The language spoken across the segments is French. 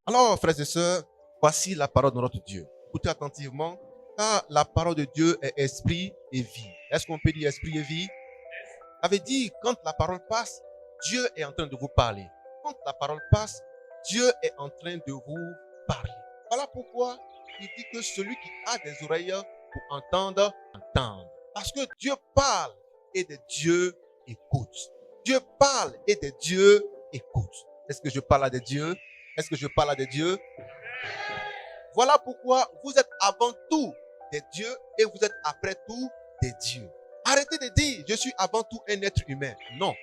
Alors, frères et sœurs, voici la parole de notre Dieu. Écoutez attentivement, car la parole de Dieu est esprit et vie. Est-ce qu'on peut dire esprit et vie? Ça veut dire, quand la parole passe, Dieu est en train de vous parler. Quand la parole passe, Dieu est en train de vous parler. Voilà pourquoi il dit que celui qui a des oreilles pour entendre, entende. Parce que Dieu parle et des dieux écoutent. Dieu parle et des dieux écoutent. Est-ce que je parle à des dieux? Est-ce que je parle à des dieux? Voilà pourquoi vous êtes avant tout des dieux et vous êtes après tout des dieux. Arrêtez de dire, je suis avant tout un être humain. Non,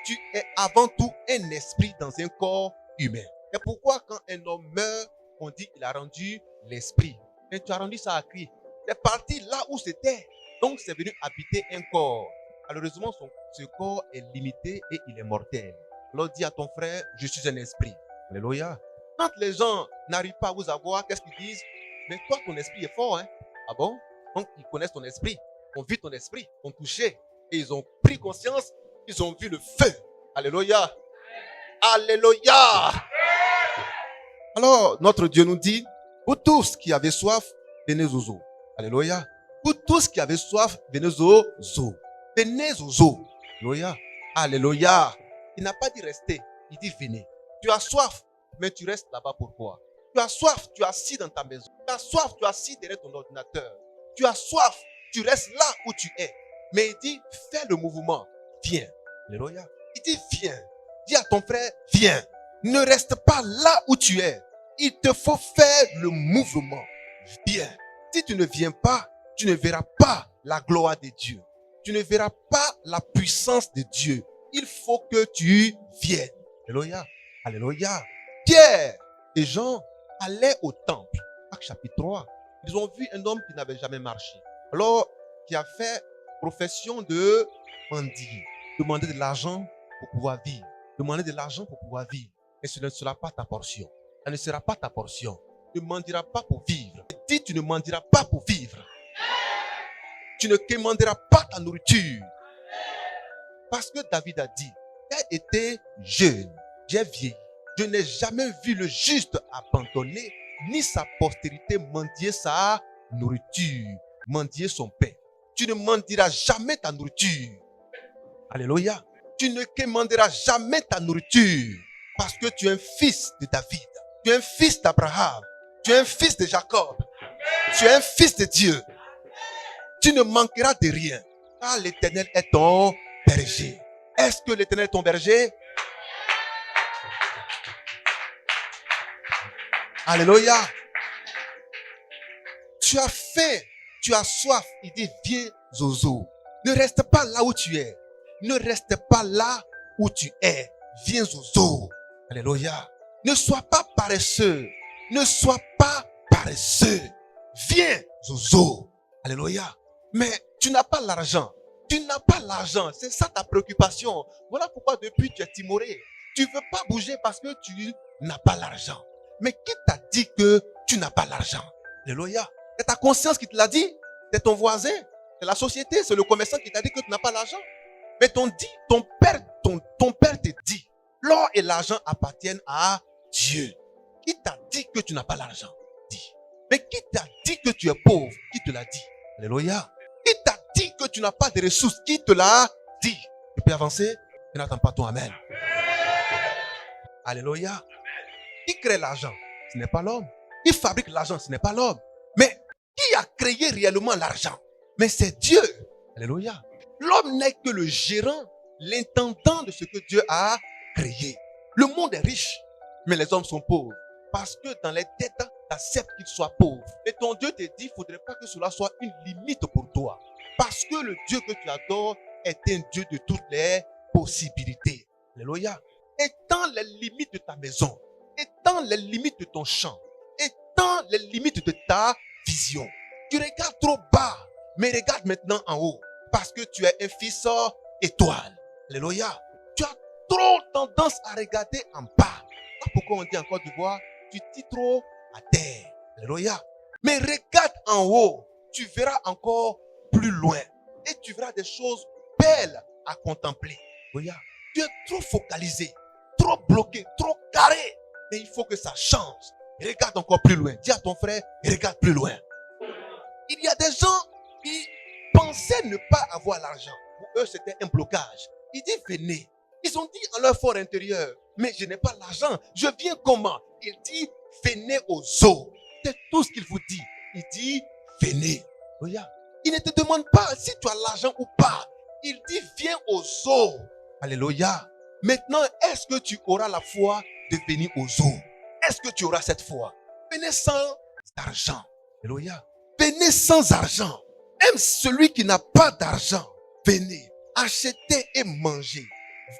tu es avant tout un esprit dans un corps humain. Et pourquoi quand un homme meurt, on dit qu'il a rendu l'esprit? Et tu as rendu ça à qui? C'est parti là où c'était. Donc c'est venu habiter un corps. Malheureusement, ce corps est limité et il est mortel. Alors dis à ton frère, je suis un esprit. Alléluia. Quand les gens n'arrivent pas à vous avoir, qu'est-ce qu'ils disent? Mais toi, ton esprit est fort, hein? Ah bon? Donc, ils connaissent ton esprit, ont vu ton esprit, ont touché, et ils ont pris conscience, ils ont vu le feu. Alléluia! Alléluia! Alors, notre Dieu nous dit, vous tous qui avez soif, venez aux eaux. Alléluia! Vous tous qui avez soif, venez aux eaux. Venez aux eaux. Alléluia! Alléluia! Il n'a pas dit rester, il dit venez. Tu as soif, mais tu restes là-bas pourquoi? Tu as soif, tu es assis dans ta maison. Tu as soif, tu es assis derrière ton ordinateur. Tu as soif, tu restes là où tu es. Mais il dit, fais le mouvement. Viens. Alléluia. Il dit, viens. Dis à ton frère, viens. Ne reste pas là où tu es. Il te faut faire le mouvement. Viens. Si tu ne viens pas, tu ne verras pas la gloire de Dieu. Tu ne verras pas la puissance de Dieu. Il faut que tu viennes. Alléluia. Alléluia. Pierre et Jean allaient au temple. Acte chapitre 3. Ils ont vu un homme qui n'avait jamais marché. Alors, qui a fait profession de mendier. Demander de l'argent pour pouvoir vivre. Demander de l'argent pour pouvoir vivre. Et ce ne sera pas ta portion. Ça ne sera pas ta portion. Tu ne mendiras pas pour vivre. Dis, tu ne mendiras pas pour vivre. Tu ne commanderas pas ta nourriture. Parce que David a dit, j'ai été jeune, j'ai vieilli. Je n'ai jamais vu le juste abandonné, ni sa postérité mendier sa nourriture, mendier son pain. Tu ne mendieras jamais ta nourriture. Alléluia. Tu ne commanderas jamais ta nourriture, parce que tu es un fils de David. Tu es un fils d'Abraham. Tu es un fils de Jacob. Tu es un fils de Dieu. Tu ne manqueras de rien, car l'Éternel est ton berger. Est-ce que l'Éternel est ton berger? Alléluia. Tu as faim, tu as soif. Il dit, viens aux eaux. Ne reste pas là où tu es. Ne reste pas là où tu es. Viens aux eaux. Alléluia. Ne sois pas paresseux. Ne sois pas paresseux. Viens aux eaux. Alléluia. Mais tu n'as pas l'argent. Tu n'as pas l'argent. C'est ça ta préoccupation. Voilà pourquoi depuis tu es timoré. Tu ne veux pas bouger parce que tu n'as pas l'argent. Mais qui t'a dit que tu n'as pas l'argent? Alléluia. C'est ta conscience qui te l'a dit. C'est ton voisin. C'est la société. C'est le commerçant qui t'a dit que tu n'as pas l'argent. Mais ton père te dit, l'or et l'argent appartiennent à Dieu. Qui t'a dit que tu n'as pas l'argent? Dis. Mais qui t'a dit que tu es pauvre? Qui te l'a dit? Alléluia. Qui t'a dit que tu n'as pas de ressources? Qui te l'a dit? Tu peux avancer? Je n'attends pas ton amen. Alléluia. Qui crée l'argent? Ce n'est pas l'homme. Qui fabrique l'argent? Ce n'est pas l'homme. Mais qui a créé réellement l'argent? Mais c'est Dieu. Alléluia. L'homme n'est que le gérant, l'intendant de ce que Dieu a créé. Le monde est riche, mais les hommes sont pauvres. Parce que dans les têtes, tu acceptes qu'ils soient pauvres. Et ton Dieu te dit, il ne faudrait pas que cela soit une limite pour toi. Parce que le Dieu que tu adores est un Dieu de toutes les possibilités. Alléluia. Étends les limites de ta maison. Étends les limites de ton champ. Étends les limites de ta vision. Tu regardes trop bas, mais regarde maintenant en haut. Parce que tu es un fils étoile. Alléluia. Tu as trop tendance à regarder en bas. Pourquoi on dit en Côte d'Ivoire, tu dis trop à terre. Alléluia. Mais regarde en haut. Tu verras encore plus loin. Et tu verras des choses belles à contempler. Alléluia. Tu es trop focalisé, trop bloqué, trop carré. Mais il faut que ça change. Regarde encore plus loin. Dis à ton frère, regarde plus loin. Il y a des gens qui pensaient ne pas avoir l'argent. Pour eux, c'était un blocage. Il dit, venez. Ils ont dit en leur fort intérieur, mais je n'ai pas l'argent. Je viens comment? Il dit, venez aux eaux. C'est tout ce qu'il vous dit. Il dit, venez. Regarde. Il ne te demande pas si tu as l'argent ou pas. Il dit, viens aux eaux. Alléluia. Maintenant, est-ce que tu auras la foi de venir aux eaux? Est-ce que tu auras cette foi? Venez sans argent. Alléluia. Venez sans argent. Même celui qui n'a pas d'argent, venez acheter et manger.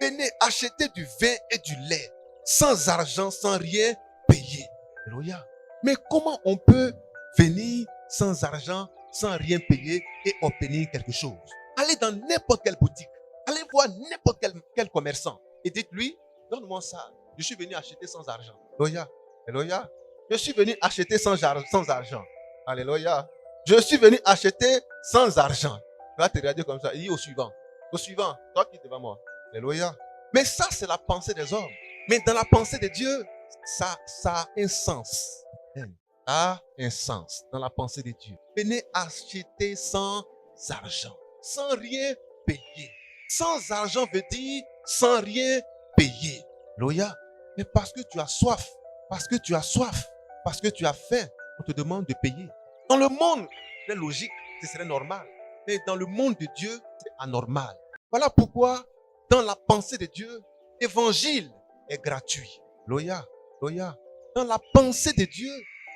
Venez acheter du vin et du lait. Sans argent, sans rien payer. Alléluia. Mais comment on peut venir sans argent, sans rien payer et obtenir quelque chose? Allez dans n'importe quelle boutique. Allez voir n'importe quel commerçant. Et dites-lui, donne-moi ça. Je suis venu acheter sans argent. Alléluia. Alléluia. Je suis venu acheter sans argent. Alléluia. Je suis venu acheter sans argent. Tu vas te regarder comme ça. Il dit au suivant. Au suivant, toi qui es devant moi. Alléluia. Mais ça, c'est la pensée des hommes. Mais dans la pensée de Dieu, ça a un sens. Ça a un sens dans la pensée de Dieu. Venez acheter sans argent. Sans rien payer. Sans argent veut dire sans rien payer. Alléluia. Mais parce que tu as soif. Parce que tu as soif. Parce que tu as faim. On te demande de payer. Dans le monde, c'est logique, ce serait normal. Mais dans le monde de Dieu, c'est anormal. Voilà pourquoi, dans la pensée de Dieu, l'évangile est gratuit. Alléluia, alléluia. Dans la pensée de Dieu,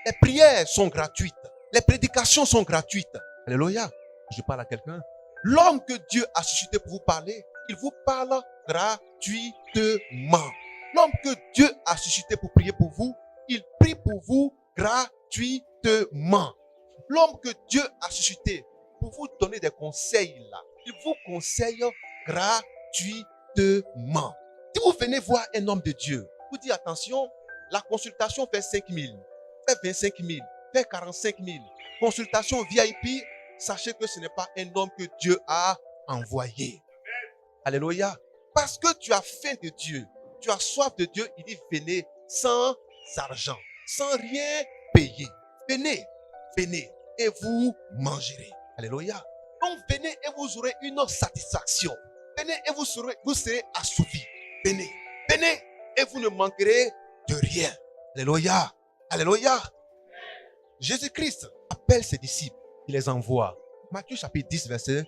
les prières sont gratuites. Les prédications sont gratuites. Alléluia. Je parle à quelqu'un. L'homme que Dieu a suscité pour vous parler, il vous parle gratuitement. L'homme que Dieu a suscité pour prier pour vous, il prie pour vous gratuitement. L'homme que Dieu a suscité pour vous donner des conseils là, il vous conseille gratuitement. Si vous venez voir un homme de Dieu, vous dites attention, la consultation fait 5 000, fait 25 000, fait 45 000. Consultation VIP, sachez que ce n'est pas un homme que Dieu a envoyé. Alléluia. Parce que tu as faim de Dieu, tu as soif de Dieu, il dit venez sans argent, sans rien payer. Venez, venez et vous mangerez. Alléluia. Donc venez et vous aurez une satisfaction. Venez et vous serez assouvis. Venez, venez et vous ne manquerez de rien. Alléluia. Alléluia. Jésus-Christ appelle ses disciples. Il les envoie. Matthieu chapitre 10, verset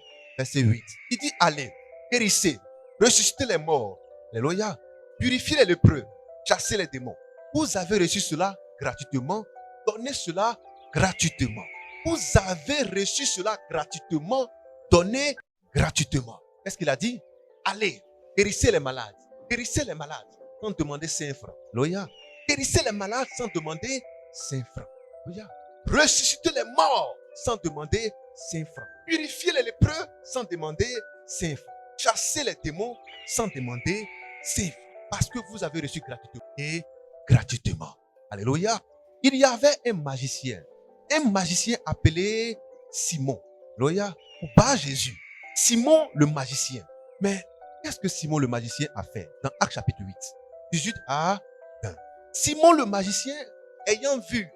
8. Il dit, allez, guérissez, ressuscitez les morts. Alléluia. Purifiez les lépreux, chassez les démons. Vous avez reçu cela gratuitement. Donnez cela gratuitement. Vous avez reçu cela gratuitement. Donnez gratuitement. Qu'est-ce qu'il a dit? Allez, guérissez les malades. Guérissez les malades sans demander 5 francs. Alléluia. Guérissez les malades sans demander 5 francs. Alléluia. Ressuscitez les morts sans demander 5 francs. Purifiez les lépreux sans demander 5 francs. Chassez les démons sans demander 5 francs. Parce que vous avez reçu gratuitement et gratuitement. Alléluia. Il y avait un magicien appelé Simon. Alléluia. Au bas Jésus. Simon le magicien. Mais qu'est-ce que Simon le magicien a fait dans Actes chapitre 8, 18 à 1? Simon le magicien, ayant vu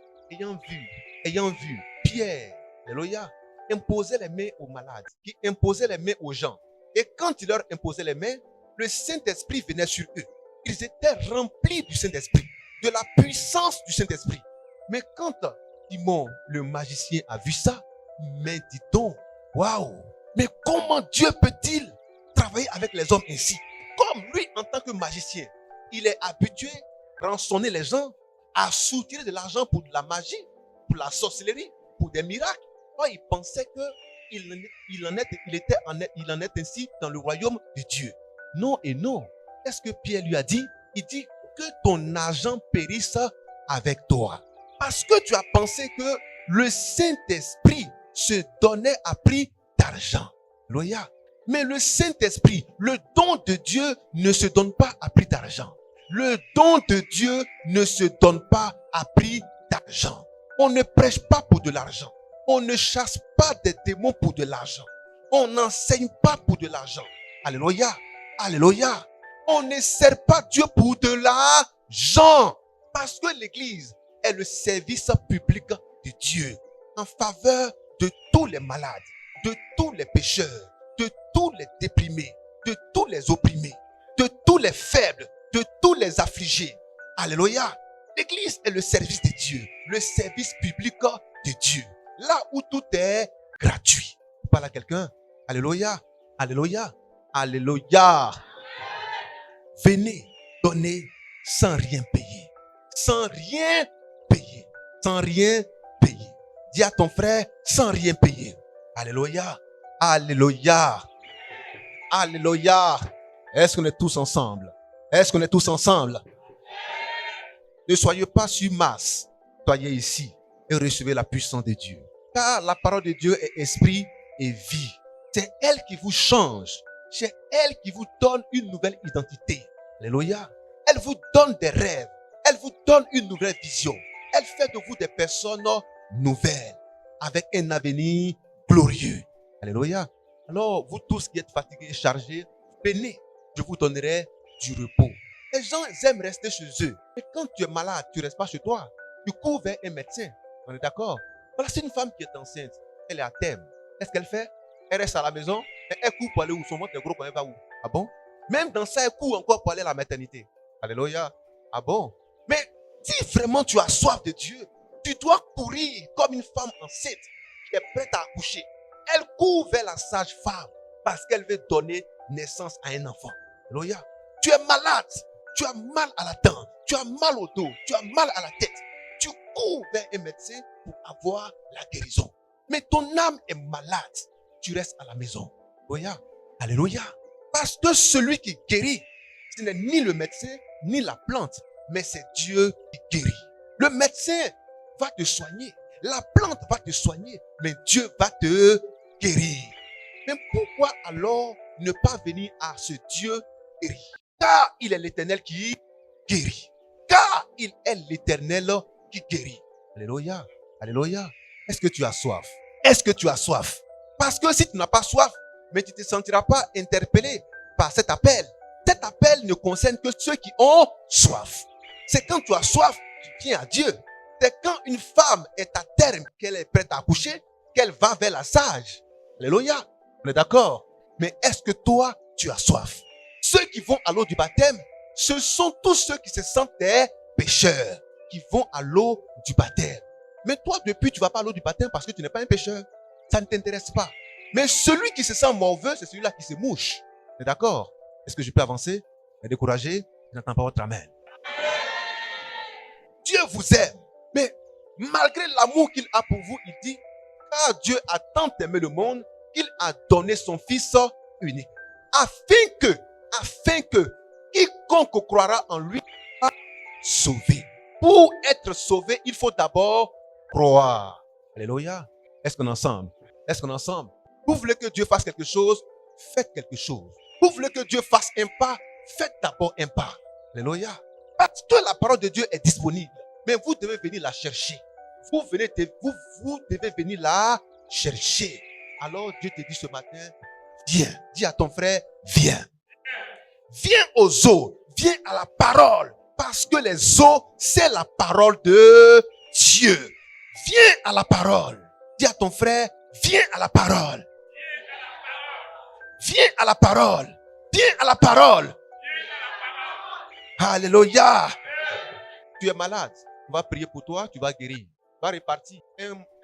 Pierre, alléluia, imposer les mains aux malades, qui imposait les mains aux gens. Et quand il leur imposait les mains, le Saint-Esprit venait sur eux. Ils étaient remplis du Saint-Esprit, de la puissance du Saint-Esprit. Mais quand Simon le magicien a vu ça, mais dis donc, waouh, mais comment Dieu peut-il travailler avec les hommes ainsi? Comme lui, en tant que magicien, il est habitué à rançonner les gens, à soutirer de l'argent pour de la magie, pour la sorcellerie, pour des miracles. Or, il pensait qu'il en est ainsi dans le royaume de Dieu. Non et non. Qu'est-ce que Pierre lui a dit? Il dit que ton argent périsse avec toi. Parce que tu as pensé que le Saint-Esprit se donnait à prix d'argent. Alléluia. Mais le Saint-Esprit, le don de Dieu ne se donne pas à prix d'argent. Le don de Dieu ne se donne pas à prix d'argent. On ne prêche pas pour de l'argent. On ne chasse pas des démons pour de l'argent. On n'enseigne pas pour de l'argent. Alléluia. Alléluia. On ne sert pas Dieu pour de l'argent. Parce que l'église est le service public de Dieu en faveur de tous les malades, de tous les pécheurs, de tous les déprimés, de tous les opprimés, de tous les faibles, de tous les affligés. Alléluia. L'église est le service de Dieu, le service public de Dieu. Là où tout est gratuit. Tu parles à quelqu'un. Alléluia. Alléluia. Alléluia. Venez donner sans rien payer. Sans rien payer. Sans rien payer. Dis à ton frère, sans rien payer. Alléluia. Alléluia. Alléluia. Est-ce qu'on est tous ensemble? Est-ce qu'on est tous ensemble? Ne soyez pas sur masse. Soyez ici et recevez la puissance de Dieu. Car la parole de Dieu est esprit et vie. C'est elle qui vous change. C'est elle qui vous donne une nouvelle identité. Alléluia. Elle vous donne des rêves. Elle vous donne une nouvelle vision. Elle fait de vous des personnes nouvelles, avec un avenir glorieux. Alléluia. Alors, vous tous qui êtes fatigués et chargés, venez, je vous donnerai du repos. Les gens aiment rester chez eux. Mais quand tu es malade, tu ne restes pas chez toi. Tu cours vers un médecin. On est d'accord? Voilà, c'est une femme qui est enceinte. Elle est à terme. Qu'est-ce qu'elle fait? Elle reste à la maison. Et elle court pour aller où? Son ventre est gros quand elle va où? Ah bon? Même dans ça, elle court encore pour aller à la maternité. Alléluia. Ah bon? Mais si vraiment tu as soif de Dieu, tu dois courir comme une femme enceinte qui est prête à accoucher. Elle court vers la sage-femme parce qu'elle veut donner naissance à un enfant. Alléluia. Tu es malade. Tu as mal à la dent. Tu as mal au dos. Tu as mal à la tête. Tu cours vers un médecin pour avoir la guérison. Mais ton âme est malade. Tu restes à la maison. Alléluia. Alléluia. Parce que celui qui guérit, ce n'est ni le médecin, ni la plante, mais c'est Dieu qui guérit. Le médecin va te soigner. La plante va te soigner, mais Dieu va te guérir. Mais pourquoi alors ne pas venir à ce Dieu guéri? Car il est l'Éternel qui guérit. Car il est l'Éternel qui guérit. Alléluia. Alléluia. Est-ce que tu as soif? Est-ce que tu as soif? Parce que si tu n'as pas soif, mais tu ne te sentiras pas interpellé par cet appel. Cet appel ne concerne que ceux qui ont soif. C'est quand tu as soif, tu viens à Dieu. C'est quand une femme est à terme, qu'elle est prête à accoucher, qu'elle va vers la sage. Alléluia. On est d'accord? Mais est-ce que toi, tu as soif? Ceux qui vont à l'eau du baptême, ce sont tous ceux qui se sentent des pécheurs, qui vont à l'eau du baptême. Mais toi, depuis, tu ne vas pas à l'eau du baptême parce que tu n'es pas un pécheur. Ça ne t'intéresse pas. Mais celui qui se sent morveux, c'est celui-là qui se mouche. On est d'accord? Est-ce que je peux avancer? Et décourager? Je n'entends pas votre amen. Dieu vous aime. Mais malgré l'amour qu'il a pour vous, il dit, car Dieu a tant aimé le monde qu'il a donné son Fils unique. Afin que quiconque croira en lui soit sauvé. Pour être sauvé, il faut d'abord croire. Alléluia. Est-ce qu'on est ensemble? Est-ce qu'on est ensemble? Vous voulez que Dieu fasse quelque chose? Faites quelque chose. Vous voulez que Dieu fasse un pas? Faites d'abord un pas. Alléluia. Parce que la parole de Dieu est disponible. Mais vous devez venir la chercher. Vous devez venir la chercher. Alors Dieu te dit ce matin, viens. Dis à ton frère, viens. Viens aux eaux. Viens à la parole. Parce que les eaux, c'est la parole de Dieu. Viens à la parole. Dis à ton frère, viens à la parole. Viens à la parole. Viens à la parole. Alléluia. Tu es malade. On va prier pour toi, tu vas guérir. Tu vas repartir.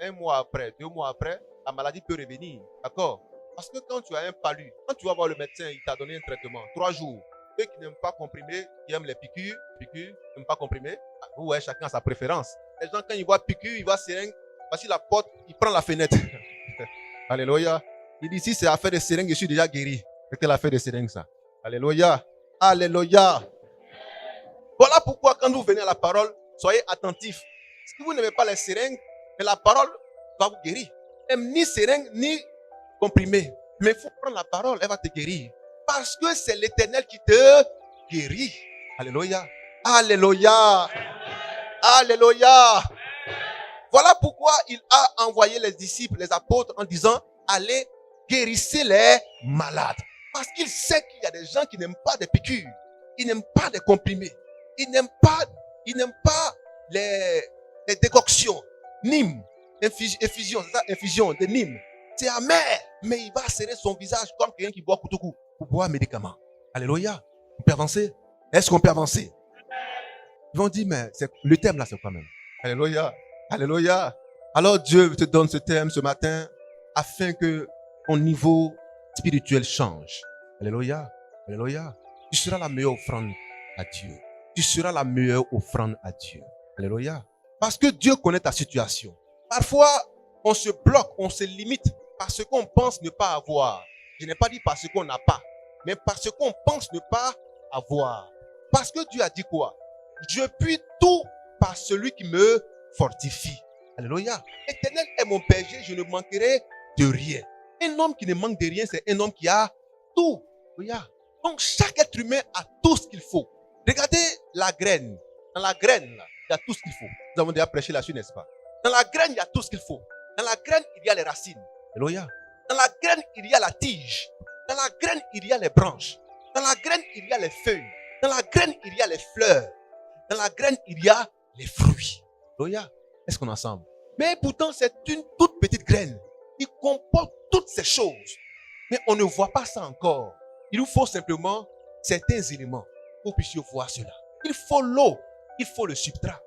Un mois après, 2 mois après, la maladie peut revenir. D'accord? Parce que quand tu as un palu, quand tu vas voir le médecin, il t'a donné un traitement. 3 jours. Ceux qui n'aiment pas comprimer, qui aiment les piqûres, n'aiment pas comprimer. Vous voyez, chacun a sa préférence. Les gens, quand ils voient piqûre, ils voient seringue. Voici la porte, il prend la fenêtre. Alléluia. Il dit, si c'est affaire de seringue, je suis déjà guéri. C'est quelle affaire de seringue, ça? Alléluia. Alléluia. Voilà pourquoi quand vous venez à la parole, soyez attentifs. Si vous n'aimez pas les seringues, mais la parole va vous guérir. Même ni seringue, ni comprimé. Mais il faut prendre la parole, elle va te guérir. Parce que c'est l'Éternel qui te guérit. Alléluia. Alléluia. Alléluia. Voilà pourquoi il a envoyé les disciples, les apôtres, en disant, allez, guérissez les malades. Parce qu'il sait qu'il y a des gens qui n'aiment pas des piqûres. Ils n'aiment pas des comprimés. Ils n'aiment pas Il n'aime pas les décoctions. Nîmes, infusion, c'est ça, infusion de Nîmes. C'est amer, mais il va serrer son visage comme quelqu'un qui boit Koutoukou pour boire un médicament. Alléluia. On peut avancer? Est-ce qu'on peut avancer? Ils vont dire, mais le thème là, c'est quoi même? Alléluia. Alléluia. Alors Dieu te donne ce thème ce matin afin que ton niveau spirituel change. Alléluia. Alléluia. Tu seras la meilleure offrande à Dieu. Tu seras la meilleure offrande à Dieu. Alléluia. Parce que Dieu connaît ta situation. Parfois, on se bloque, on se limite parce qu'on pense ne pas avoir. Je n'ai pas dit parce qu'on n'a pas, mais parce qu'on pense ne pas avoir. Parce que Dieu a dit quoi? Je puis tout par celui qui me fortifie. Alléluia. Éternel est mon berger, je ne manquerai de rien. Un homme qui ne manque de rien, c'est un homme qui a tout. Alléluia. Donc chaque être humain a tout ce qu'il faut. Regardez la graine. Dans la graine, là, il y a tout ce qu'il faut. Nous avons déjà prêché là-dessus, n'est-ce pas? Dans la graine, il y a tout ce qu'il faut. Dans la graine, il y a les racines. Alléluia. Dans la graine, il y a la tige. Dans la graine, il y a les branches. Dans la graine, il y a les feuilles. Dans la graine, il y a les fleurs. Dans la graine, il y a les fruits. Alléluia. Est-ce qu'on est ensemble? Mais pourtant, c'est une toute petite graine. Il comporte toutes ces choses. Mais on ne voit pas ça encore. Il nous faut simplement certains éléments pour que vous puissiez voir cela. Il faut l'eau, il faut le substrat,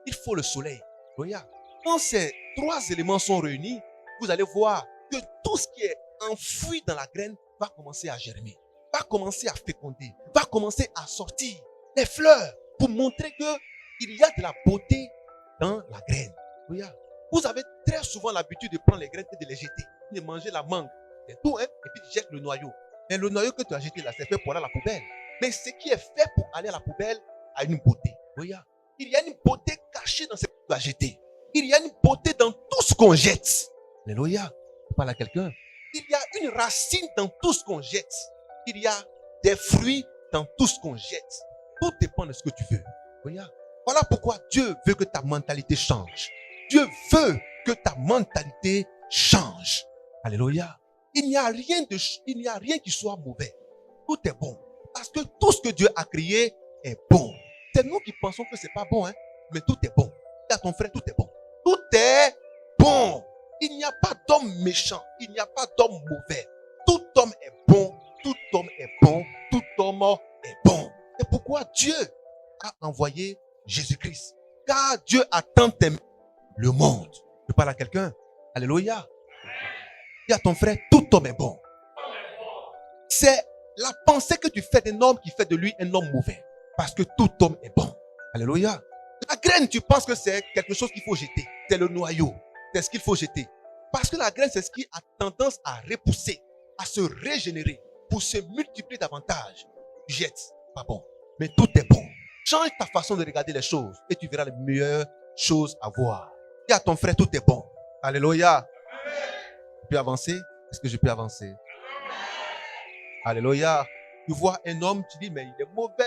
il faut le soleil. Alléluia. Quand ces trois éléments sont réunis, vous allez voir que tout ce qui est enfoui dans la graine va commencer à germer, va commencer à féconder, va commencer à sortir les fleurs pour montrer qu'il y a de la beauté dans la graine. Alléluia. Vous avez très souvent l'habitude de prendre les graines et de les jeter, de manger la mangue, c'est tout, hein, et puis tu jettes le noyau. Mais le noyau que tu as jeté là, c'est fait pour aller à la poubelle. Mais ce qui est fait pour aller à la poubelle a une beauté. Alléluia. Il y a une beauté cachée dans ce que tu as jeté. Il y a une beauté dans tout ce qu'on jette. Alléluia. Je parle à quelqu'un. Il y a une racine dans tout ce qu'on jette. Il y a des fruits dans tout ce qu'on jette. Tout dépend de ce que tu veux. Alléluia. Voilà pourquoi Dieu veut que ta mentalité change. Dieu veut que ta mentalité change. Alléluia. Il n'y a rien qui soit mauvais. Tout est bon. Parce que tout ce que Dieu a créé est bon. C'est nous qui pensons que c'est pas bon, hein. Mais tout est bon. Dis à ton frère, tout est bon. Tout est bon. Il n'y a pas d'homme méchant. Il n'y a pas d'homme mauvais. Tout homme est bon. Tout homme est bon. Tout homme est bon. C'est pourquoi Dieu a envoyé Jésus-Christ. Car Dieu a tant aimé le monde. Je parle à quelqu'un. Alléluia. Dis à ton frère, tout homme est bon. C'est la pensée que tu fais d'un homme qui fait de lui un homme mauvais. Parce que tout homme est bon. Alléluia. La graine, tu penses que c'est quelque chose qu'il faut jeter. C'est le noyau. C'est ce qu'il faut jeter. Parce que la graine, c'est ce qui a tendance à repousser, à se régénérer, pour se multiplier davantage. Tu jettes, pas bon. Mais tout est bon. Change ta façon de regarder les choses et tu verras les meilleures choses à voir. Dis à ton frère, tout est bon. Alléluia. Je peux avancer? Est-ce que je peux avancer? Alléluia. Tu vois un homme, tu dis, mais il est mauvais.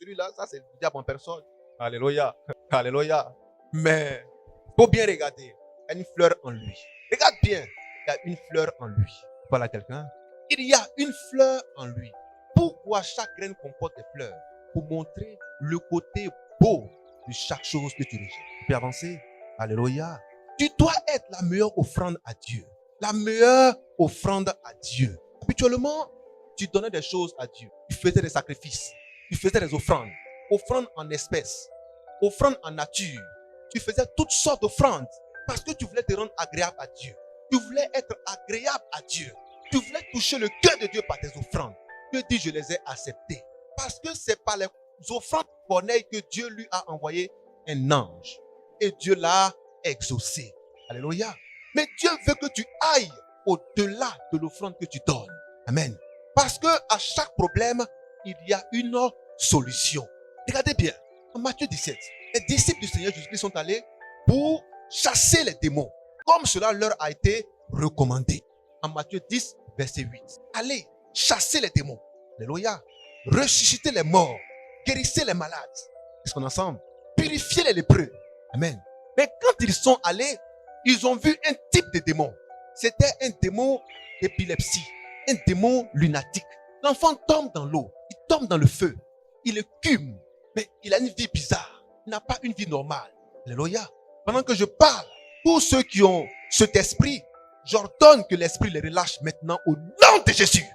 Celui-là, ça c'est le diable en personne. Alléluia. Alléluia. Mais, il faut bien regarder. Il y a une fleur en lui. Regarde bien. Il y a une fleur en lui. Voilà à quelqu'un. Il y a une fleur en lui. Pourquoi chaque graine comporte des fleurs? Pour montrer le côté beau de chaque chose que tu rejettes. Tu peux avancer. Alléluia. Tu dois être la meilleure offrande à Dieu. La meilleure offrande à Dieu. Habituellement, tu donnais des choses à Dieu. Tu faisais des sacrifices. Tu faisais des offrandes. Offrandes en espèces. Offrandes en nature. Tu faisais toutes sortes d'offrandes. Parce que tu voulais te rendre agréable à Dieu. Tu voulais être agréable à Dieu. Tu voulais toucher le cœur de Dieu par tes offrandes. Dieu dit, je les ai acceptées. Parce que c'est par les offrandes corneilles que Dieu lui a envoyé un ange. Et Dieu l'a exaucé. Alléluia. Mais Dieu veut que tu ailles au-delà de l'offrande que tu donnes. Amen. Parce que à chaque problème, il y a une solution. Regardez bien. En Matthieu 17, les disciples du Seigneur Jésus-Christ sont allés pour chasser les démons. Comme cela leur a été recommandé. En Matthieu 10, verset 8. Allez chasser les démons. Alléluia. Ressusciter les morts. Guérissez les malades. Est-ce qu'on est ensemble? Purifier les lépreux. Amen. Mais quand ils sont allés, ils ont vu un type de démon. C'était un démon d'épilepsie. Un démon lunatique. L'enfant tombe dans l'eau. Il tombe dans le feu. Il écume. Mais il a une vie bizarre. n'a pas une vie normale. Alléluia. Pendant que je parle, tous ceux qui ont cet esprit, j'ordonne que l'esprit les relâche maintenant au nom de Jésus.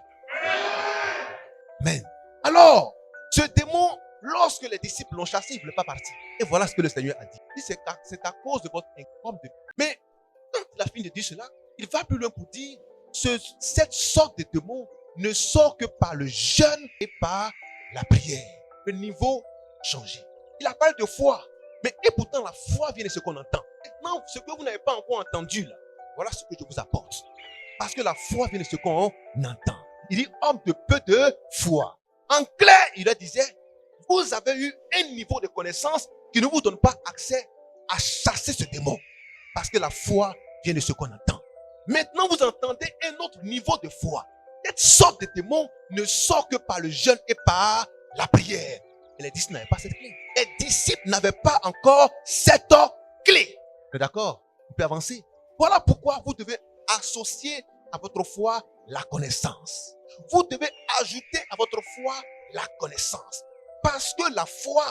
Amen. Alors, ce démon, lorsque les disciples l'ont chassé, il ne voulait pas partir. Et voilà ce que le Seigneur a dit. Il dit, c'est à cause de votre incroyable de... Mais quand il a fini de dire cela, il va plus loin pour dire, cette sorte de démon ne sort que par le jeûne et par la prière. Le niveau changé. Il a parlé de foi. Mais et pourtant, la foi vient de ce qu'on entend. Maintenant, ce que vous n'avez pas encore entendu là, voilà ce que je vous apporte. Parce que la foi vient de ce qu'on entend. Il dit, homme de peu de foi. En clair, il leur disait, vous avez eu un niveau de connaissance qui ne vous donne pas accès à chasser ce démon. Parce que la foi vient de ce qu'on entend. Maintenant, vous entendez un autre niveau de foi. Cette sorte de démon ne sort que par le jeûne et par la prière. Et les disciples n'avaient pas cette clé. Les disciples n'avaient pas encore cette clé. D'accord? Vous pouvez avancer. Voilà pourquoi vous devez associer à votre foi la connaissance. Vous devez ajouter à votre foi la connaissance. Parce que la foi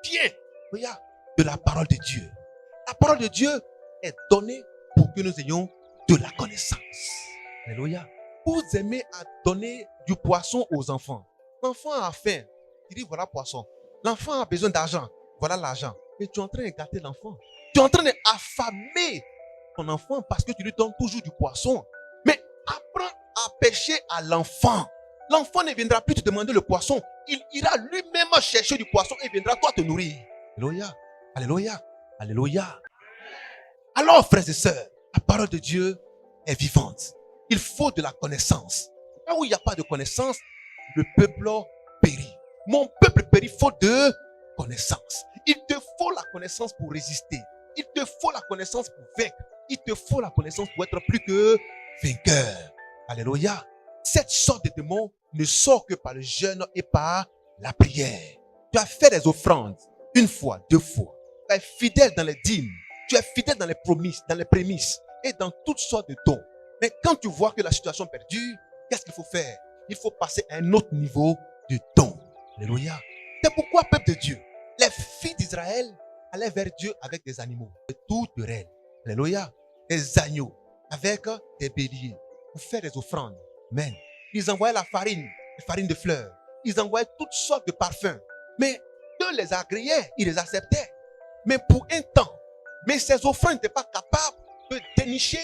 vient, regarde, de la parole de Dieu. La parole de Dieu est donnée pour que nous ayons de la connaissance. Alléluia. Vous aimez à donner du poisson aux enfants. L'enfant a faim. Il dit voilà poisson. L'enfant a besoin d'argent. Voilà l'argent. Mais tu es en train de gâter l'enfant. Tu es en train d'affamer ton enfant parce que tu lui donnes toujours du poisson. Mais apprends à pêcher à l'enfant. L'enfant ne viendra plus te demander le poisson. Il ira lui-même chercher du poisson et viendra toi te nourrir. Alléluia. Alléluia. Alléluia. Alors, frères et sœurs, la parole de Dieu est vivante. Il faut de la connaissance. Là où il n'y a pas de connaissance, le peuple périt. Mon peuple périt faute de connaissance. Il te faut la connaissance pour résister. Il te faut la connaissance pour vaincre. Il te faut la connaissance pour être plus que vainqueur. Alléluia. Cette sorte de démon ne sort que par le jeûne et par la prière. Tu as fait des offrandes une fois, deux fois. Tu es fidèle dans les dîmes. Tu es fidèle dans les prémices et dans toutes sortes de dons. Mais quand tu vois que la situation perdure, qu'est-ce qu'il faut faire? Il faut passer à un autre niveau de don. Alléluia. C'est pourquoi, peuple de Dieu, les filles d'Israël allaient vers Dieu avec des animaux, de toutes reines. Alléluia. Des agneaux, avec des béliers, pour faire des offrandes. Amen. Ils envoyaient la farine de fleurs. Ils envoyaient toutes sortes de parfums. Mais Dieu les agréait, ils les acceptaient. Mais pour un temps, mais ces offrandes n'étaient pas capables de dénicher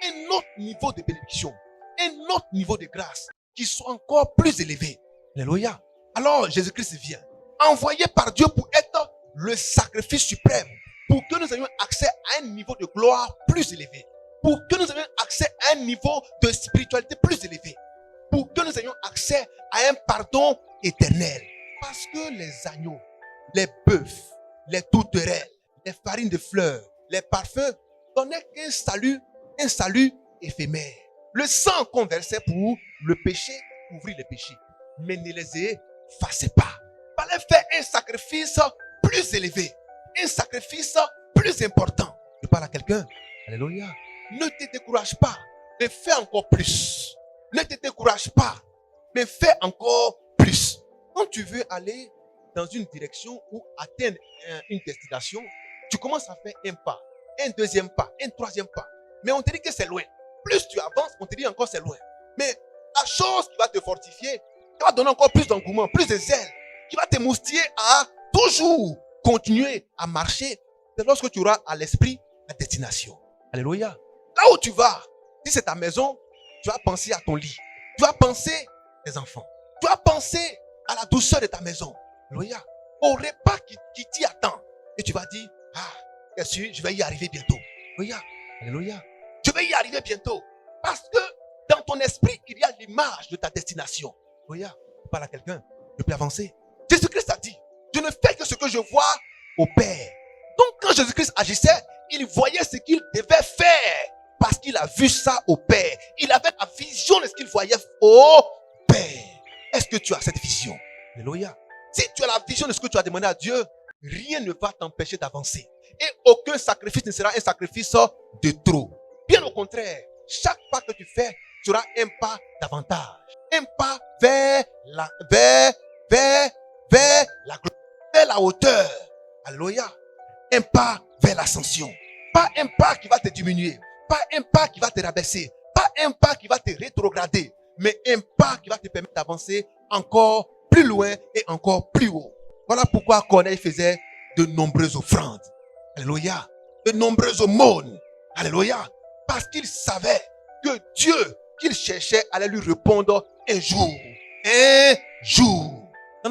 un autre niveau de bénédiction, un autre niveau de grâce qui soit encore plus élevé. Alléluia. Alors Jésus-Christ vient, envoyé par Dieu pour être le sacrifice suprême, pour que nous ayons accès à un niveau de gloire plus élevé, pour que nous ayons accès à un niveau de spiritualité plus élevé, pour que nous ayons accès à un pardon éternel. Parce que les agneaux, les bœufs, les tourterelles, les farines de fleurs, les parfums donnaient qu'un salut éphémère. Le sang qu'on versait pour le péché couvrit les péchés, mais ne les effaçait pas. Il fallait faire un sacrifice plus élevé, un sacrifice plus important. Je parle à quelqu'un. Alléluia. Ne te décourage pas, mais fais encore plus. Ne te décourage pas, mais fais encore plus. Quand tu veux aller dans une direction ou atteindre une destination, tu commences à faire un pas, un deuxième pas, un troisième pas. Mais on te dit que c'est loin. Plus tu avances, on te dit encore c'est loin. Mais la chose qui va te fortifier, qui va donner encore plus d'engouement, plus de zèle, qui va te moustiller à toujours continuer à marcher, c'est lorsque tu auras à l'esprit la destination. Alléluia. Là où tu vas, si c'est ta maison, tu vas penser à ton lit. Tu vas penser à tes enfants. Tu vas penser à la douceur de ta maison. Alléluia. Au repas qui t'y attend. Et tu vas dire, bien sûr, je vais y arriver bientôt. Alléluia. Alléluia. Je vais y arriver bientôt. Parce que dans ton esprit, il y a l'image de ta destination. Alléluia. Je parle à quelqu'un. Je peux avancer. Jésus-Christ a dit, je ne fais que ce que je vois au Père. Donc quand Jésus-Christ agissait, il voyait ce qu'il devait faire. Parce qu'il a vu ça au Père. Il avait la vision de ce qu'il voyait au Père. Est-ce que tu as cette vision? Alléluia. Si tu as la vision de ce que tu as demandé à Dieu, rien ne va t'empêcher d'avancer. Et aucun sacrifice ne sera un sacrifice de trop. Bien au contraire, chaque pas que tu fais sera un pas davantage. Un pas vers la gloire, vers la hauteur. Alléluia. un pas vers l'ascension. Pas un pas qui va te diminuer. Pas un pas qui va te rabaisser. Pas un pas qui va te rétrograder. Mais un pas qui va te permettre d'avancer encore plus loin et encore plus haut. Voilà pourquoi Corneille faisait de nombreuses offrandes. Alléluia. De nombreuses aumônes. Alléluia. Parce qu'il savait que Dieu qu'il cherchait allait lui répondre un jour. Un jour. Dans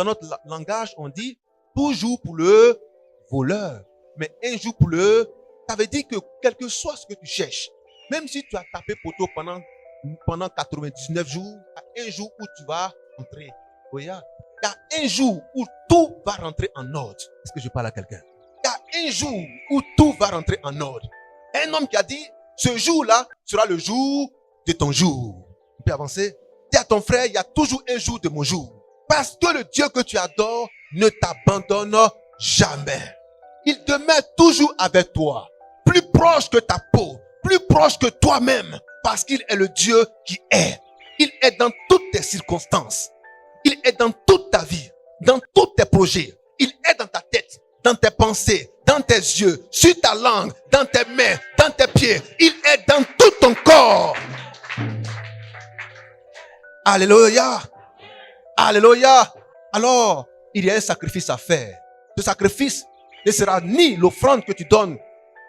notre langage, on dit toujours pour le voleur. Mais un jour pour le... Ça veut dire que quel que soit ce que tu cherches, même si tu as tapé poteau pendant 99 jours, il y a un jour où tu vas rentrer. Alléluia. Il y a un jour où tout va rentrer en ordre. Est-ce que je parle à quelqu'un? Il y a un jour où tout va rentrer en ordre. Un homme qui a dit, ce jour-là sera le jour de ton jour. On peut avancer. Dis à ton frère, il y a toujours un jour de mon jour. Parce que le Dieu que tu adores ne t'abandonne jamais. Il demeure toujours avec toi. Plus proche que ta peau. Plus proche que toi-même. Parce qu'il est le Dieu qui est. Il est dans toutes tes circonstances. Il est dans toute ta vie. Dans tous tes projets. Il est dans ta tête. Dans tes pensées. Dans tes yeux. Sur ta langue. Dans tes mains. Dans tes pieds. Il est dans tout ton corps. Alléluia. Alléluia. Alors, il y a un sacrifice à faire. Ce sacrifice ne sera ni l'offrande que tu donnes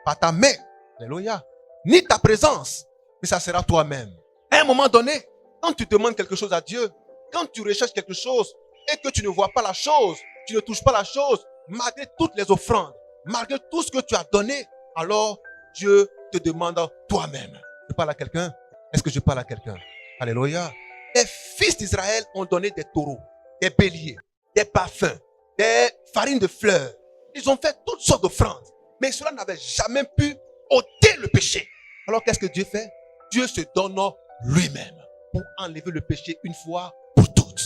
par ta main. Alléluia. Ni ta présence. Mais ça sera toi-même. À un moment donné, quand tu demandes quelque chose à Dieu, quand tu recherches quelque chose et que tu ne vois pas la chose, tu ne touches pas la chose, malgré toutes les offrandes, malgré tout ce que tu as donné, alors Dieu te demande toi-même. Je parle à quelqu'un? Est-ce que je parle à quelqu'un? Alléluia. Les fils d'Israël ont donné des taureaux, des béliers, des parfums, des farines de fleurs. Ils ont fait toutes sortes d'offrandes. Mais cela n'avait jamais pu ôter le péché. Alors qu'est-ce que Dieu fait? Dieu se donne lui-même pour enlever le péché une fois pour toutes.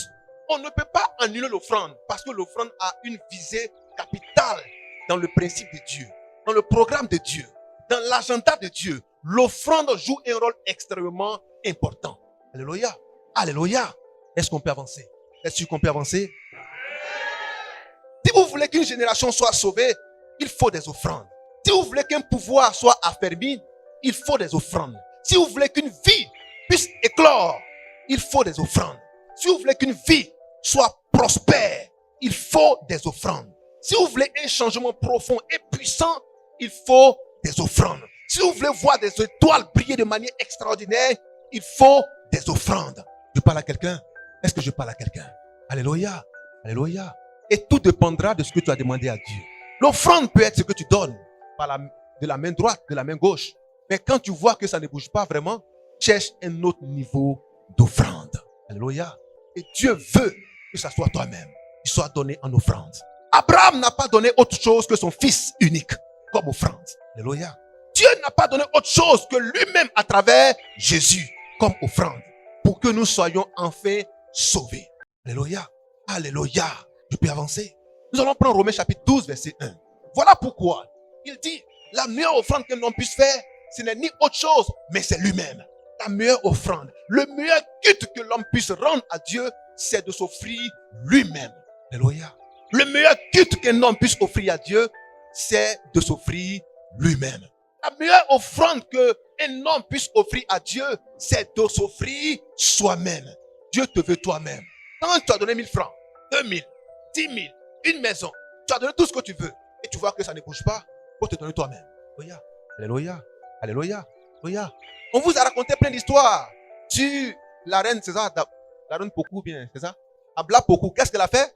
On ne peut pas annuler l'offrande parce que l'offrande a une visée capitale dans le principe de Dieu, dans le programme de Dieu, dans l'agenda de Dieu. L'offrande joue un rôle extrêmement important. Alléluia. Alléluia. Est-ce qu'on peut avancer? Est-ce qu'on peut avancer? Si vous voulez qu'une génération soit sauvée, il faut des offrandes. Si vous voulez qu'un pouvoir soit affermi, il faut des offrandes. Si vous voulez qu'une vie puisse éclore, il faut des offrandes. Si vous voulez qu'une vie soit prospère, il faut des offrandes. Si vous voulez un changement profond et puissant, il faut des offrandes. Si vous voulez voir des étoiles briller de manière extraordinaire, il faut des offrandes. Je parle à quelqu'un? Est-ce que je parle à quelqu'un? Alléluia. Alléluia. Et tout dépendra de ce que tu as demandé à Dieu. L'offrande peut être ce que tu donnes de la main droite, de la main gauche. Mais quand tu vois que ça ne bouge pas vraiment, cherche un autre niveau d'offrande. Alléluia. Et Dieu veut que ça soit toi-même qui soit donné en offrande. Abraham n'a pas donné autre chose que son fils unique comme offrande. Alléluia. Dieu n'a pas donné autre chose que lui-même à travers Jésus comme offrande pour que nous soyons enfin sauvés. Alléluia. Alléluia. Je peux avancer. Nous allons prendre Romains chapitre 12 verset 1. Voilà pourquoi il dit la meilleure offrande que l'on puisse faire, ce n'est ni autre chose, mais c'est lui-même. La meilleure offrande, le meilleur culte que l'homme puisse rendre à Dieu, c'est de s'offrir lui-même. Alléluia. Le meilleur culte qu'un homme puisse offrir à Dieu, c'est de s'offrir lui-même. La meilleure offrande qu'un homme puisse offrir à Dieu, c'est de s'offrir soi-même. Dieu te veut toi-même. Quand tu as donné 1000 francs, 2000, 10 000, une maison, tu as donné tout ce que tu veux, et tu vois que ça ne bouge pas, pour te donner toi-même. Alléluia. Alléluia. Alléluia. Alléluia. On vous a raconté plein d'histoires sur la reine, c'est ça, la reine Pokou, bien, c'est ça? Abla Pokou, qu'est-ce qu'elle a fait?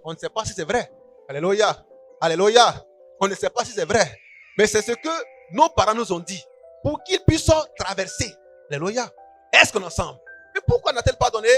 On ne sait pas si c'est vrai. Alléluia. Alléluia. On ne sait pas si c'est vrai. Mais c'est ce que nos parents nous ont dit pour qu'ils puissent traverser. Alléluia. Est-ce qu'on est ensemble? Mais pourquoi n'a-t-elle pas donné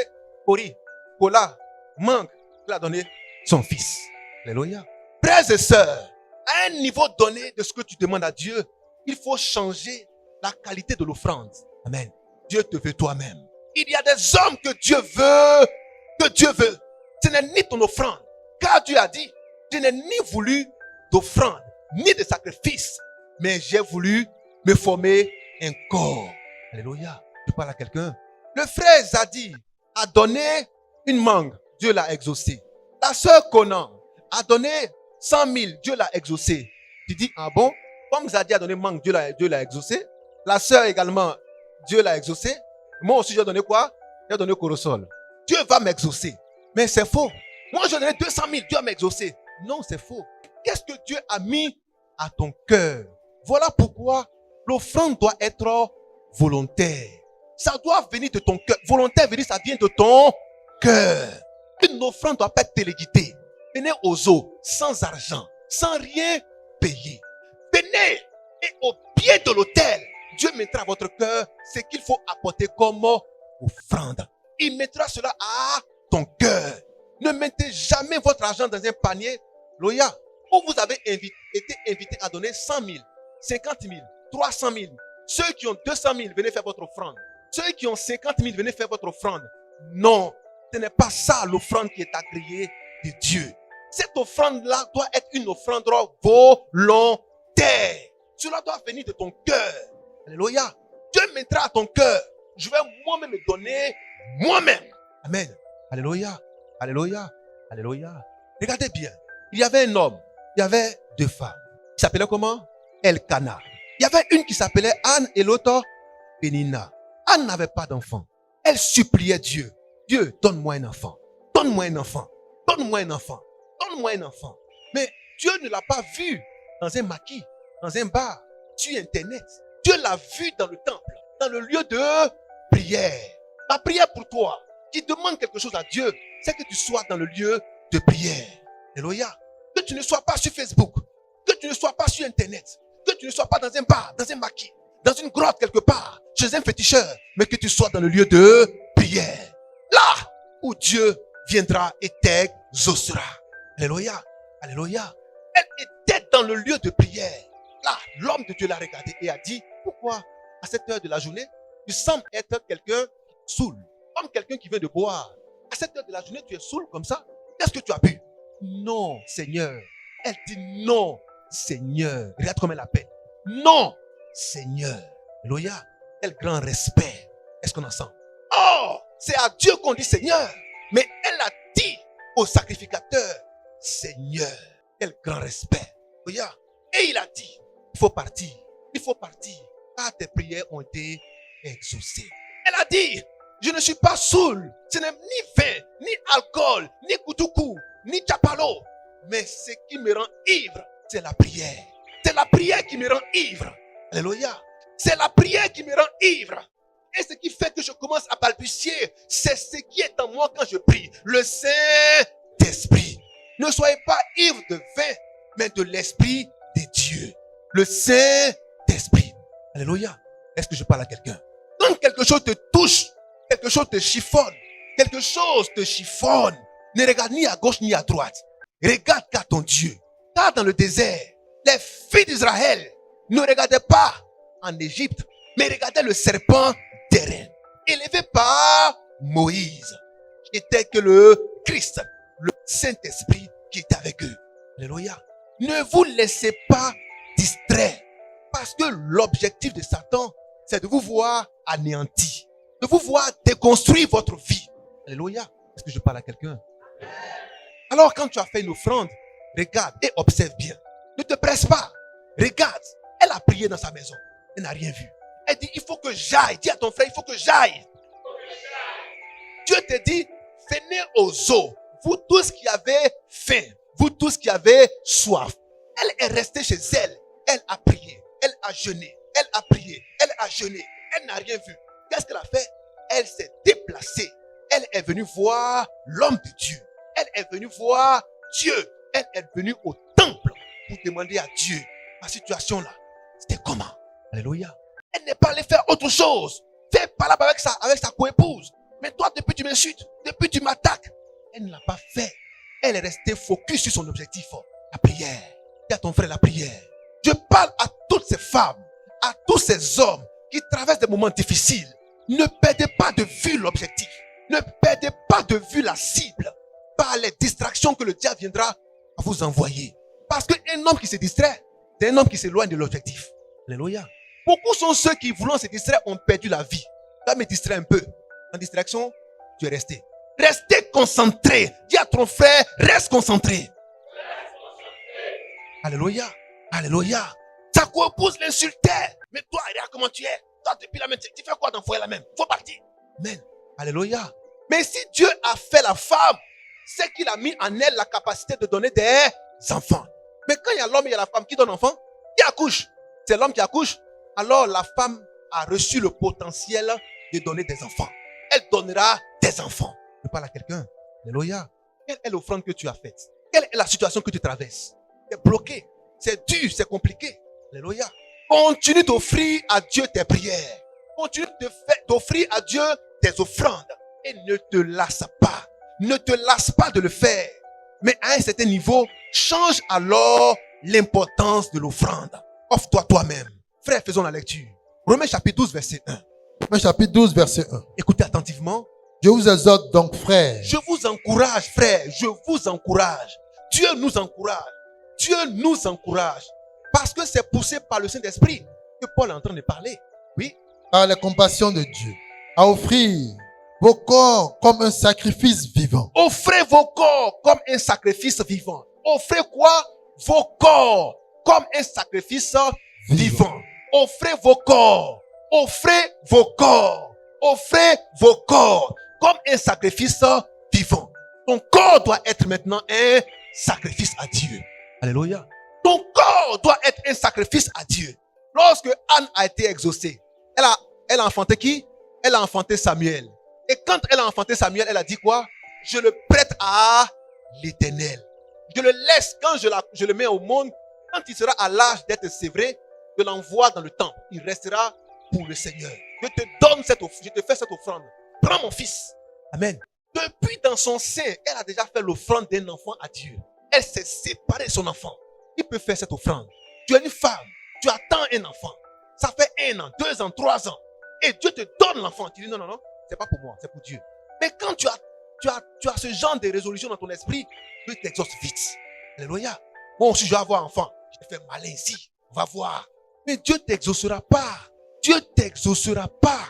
Kori, Kola, Mangue? Elle a donné son fils. Alléluia. Frères et sœurs, à un niveau donné de ce que tu demandes à Dieu, il faut changer la qualité de l'offrande. Amen. Dieu te veut toi-même. Il y a des hommes que Dieu veut, Ce n'est ni ton offrande. Car Dieu a dit, je n'ai ni voulu d'offrande, ni de sacrifice, mais j'ai voulu me former un corps. Alléluia. Je parle à quelqu'un. Le frère Zadi a donné une mangue. Dieu l'a exaucé. La sœur Conan a donné 100 000, Dieu l'a exaucé. Tu dis, ah bon? Comme Zadia a donné manque, Dieu l'a exaucé. La sœur également, Dieu l'a exaucé. Moi aussi, j'ai donné quoi? J'ai donné Corosol. Dieu va m'exaucer. Mais c'est faux. Moi, j'ai donné 200 000, Dieu va m'exaucer. Non, c'est faux. Qu'est-ce que Dieu a mis à ton cœur? Voilà pourquoi l'offrande doit être volontaire. Ça doit venir de ton cœur. Volontaire veut dire ça vient de ton cœur. Une offrande ne doit pas être téléguidée. Venez aux eaux, sans argent, sans rien payer. Venez et au pied de l'autel, Dieu mettra à votre cœur ce qu'il faut apporter comme offrande. Il mettra cela à ton cœur. Ne mettez jamais votre argent dans un panier, Loya, où vous avez été invité à donner 100 000, 50 000, 300 000. Ceux qui ont 200 000, venez faire votre offrande. Ceux qui ont 50 000, venez faire votre offrande. Non, ce n'est pas ça l'offrande qui est agréée de Dieu. Cette offrande-là doit être une offrande volontaire. Cela doit venir de ton cœur. Alléluia. Dieu mettra à ton cœur. Je vais moi-même me donner moi-même. Amen. Alléluia. Alléluia. Alléluia. Regardez bien. Il y avait un homme. Il y avait deux femmes. Ils s'appelaient comment? Elkana. Il y avait une qui s'appelait Anne et l'autre Pénina. Anne n'avait pas d'enfant. Elle suppliait Dieu. Dieu, donne-moi un enfant. Donne-moi un enfant. Donne-moi un enfant. Donne-moi un enfant. Mais Dieu ne l'a pas vu dans un maquis, dans un bar, sur Internet. Dieu l'a vu dans le temple, dans le lieu de prière. La prière pour toi, qui demande quelque chose à Dieu, c'est que tu sois dans le lieu de prière. Alléluia. Que tu ne sois pas sur Facebook, que tu ne sois pas sur Internet, que tu ne sois pas dans un bar, dans un maquis, dans une grotte quelque part, chez un féticheur, mais que tu sois dans le lieu de prière. Là où Dieu viendra et t'exaucera. Alléluia. Alléluia. Elle était dans le lieu de prière. Là, l'homme de Dieu l'a regardé et a dit, pourquoi à cette heure de la journée, tu sembles être quelqu'un saoul, comme quelqu'un qui vient de boire. À cette heure de la journée, tu es saoul comme ça. Qu'est-ce que tu as bu? Non, Seigneur. Elle dit non, Seigneur. Regarde comme elle appelle. Non, Seigneur. Alléluia. Quel grand respect. Est-ce qu'on en sent? Oh, c'est à Dieu qu'on dit Seigneur. Mais elle a dit au sacrificateur, Seigneur. Quel grand respect. Alléluia. Et il a dit, il faut partir. Il faut partir. Car tes prières ont été exaucées. Elle a dit, je ne suis pas saoul. Ce n'est ni vin, ni alcool, ni koutoukou, ni chapalo. Mais ce qui me rend ivre, c'est la prière. C'est la prière qui me rend ivre. Alléluia. C'est la prière qui me rend ivre. Et ce qui fait que je commence à balbutier, c'est ce qui est en moi quand je prie. Le Saint-Esprit. Ne soyez pas ivre de vin, mais de l'Esprit de Dieu. Le Saint-Esprit. Alléluia. Est-ce que je parle à quelqu'un? Quand quelque chose te touche, quelque chose te chiffonne, quelque chose te chiffonne, ne regarde ni à gauche ni à droite. Regarde qu'à ton Dieu. Car dans le désert, les filles d'Israël ne regardaient pas en Égypte, mais regardaient le serpent d'airain, élevé par Moïse, qui était que le Christ, le Saint-Esprit qui est avec eux. Alléluia. Ne vous laissez pas distraire, parce que l'objectif de Satan, c'est de vous voir anéanti, de vous voir déconstruire votre vie. Alléluia. Est-ce que je parle à quelqu'un? Alors quand tu as fait une offrande, regarde et observe bien. Ne te presse pas. Regarde. Elle a prié dans sa maison. Elle n'a rien vu. Elle dit, il faut que j'aille. Dis à ton frère, il faut que j'aille. Dieu te dit, venez aux eaux. Vous tous qui avez faim. Vous tous qui avez soif. Elle est restée chez elle. Elle a prié. Elle a jeûné. Elle a prié. Elle a jeûné. Elle n'a rien vu. Qu'est-ce qu'elle a fait? Elle s'est déplacée. Elle est venue voir l'homme de Dieu. Elle est venue voir Dieu. Elle est venue au temple pour demander à Dieu, la situation là, c'était comment? Alléluia. Elle n'est pas allée faire autre chose. Fais palabre avec sa coépouse. Mais toi, depuis tu m'insultes, depuis tu m'attaques. Elle ne l'a pas fait. Elle est restée focus sur son objectif. La prière. Dis à ton frère la prière. Je parle à toutes ces femmes, à tous ces hommes qui traversent des moments difficiles. Ne perdez pas de vue l'objectif. Ne perdez pas de vue la cible par les distractions que le diable viendra à vous envoyer. Parce qu'un homme qui se distrait, c'est un homme qui s'éloigne de l'objectif. Alléluia. Beaucoup sont ceux qui, voulant se distraire, ont perdu la vie. Là, me distrait un peu. En distraction, tu es resté. Restez concentré. Dis à ton frère, reste concentré. Alléluia. Alléluia. Sa co-épouse l'insultait. Mais toi, regarde comment tu es. Toi, depuis la même, tu fais quoi dans le foyer là même? Faut partir. Amen. Alléluia. Mais si Dieu a fait la femme, c'est qu'il a mis en elle la capacité de donner des enfants. Mais quand il y a l'homme et il y a la femme qui donnent enfant, qui accouche? C'est l'homme qui accouche. Alors la femme a reçu le potentiel de donner des enfants. Elle donnera des enfants. Je parle à quelqu'un. Alléluia. Quelle est l'offrande que tu as faite? Quelle est la situation que tu traverses? C'est bloqué. C'est dur, c'est compliqué. Alléluia. Continue d'offrir à Dieu tes prières. Continue d'offrir à Dieu tes offrandes. Et ne te lasse pas. Ne te lasse pas de le faire. Mais à un certain niveau, change alors l'importance de l'offrande. Offre-toi toi-même. Frère, faisons la lecture. Romains chapitre 12, verset 1. Romains chapitre 12, verset 1. Écoutez attentivement. Je vous exhorte donc, frères. Je vous encourage, frère. Je vous encourage. Dieu nous encourage. Dieu nous encourage. Parce que c'est poussé par le Saint-Esprit que Paul est en train de parler. Oui. Par la compassion de Dieu, à offrir vos corps comme un sacrifice vivant. Offrez vos corps comme un sacrifice vivant. Offrez quoi? Vos corps comme un sacrifice vivant. Offrez vos corps. Offrez vos corps. Offrez vos corps comme un sacrifice vivant. Ton corps doit être maintenant un sacrifice à Dieu. Alléluia. Ton corps doit être un sacrifice à Dieu. Lorsque Anne a été exaucée, elle a enfanté qui? Elle a enfanté Samuel. Et quand elle a enfanté Samuel, elle a dit quoi? Je le prête à l'Éternel. Je le laisse quand je le mets au monde. Quand il sera à l'âge d'être sévré, je l'envoie dans le temple. Il restera pour le Seigneur. Je te donne je te fais cette offrande. Prends mon fils. Amen. Depuis dans son sein, elle a déjà fait l'offrande d'un enfant à Dieu. Elle s'est séparée de son enfant. Il peut faire cette offrande. Tu es une femme. Tu attends un enfant. Ça fait 1 an, 2 ans, 3 ans. Et Dieu te donne l'enfant. Tu dis non, non, non. C'est pas pour moi, c'est pour Dieu. Mais quand tu as ce genre de résolution dans ton esprit, Dieu t'exauce vite. Alléluia. Moi aussi, je vais avoir enfant. Je te fais malin ici. On va voir. Mais Dieu t'exaucera pas. Dieu t'exaucera pas.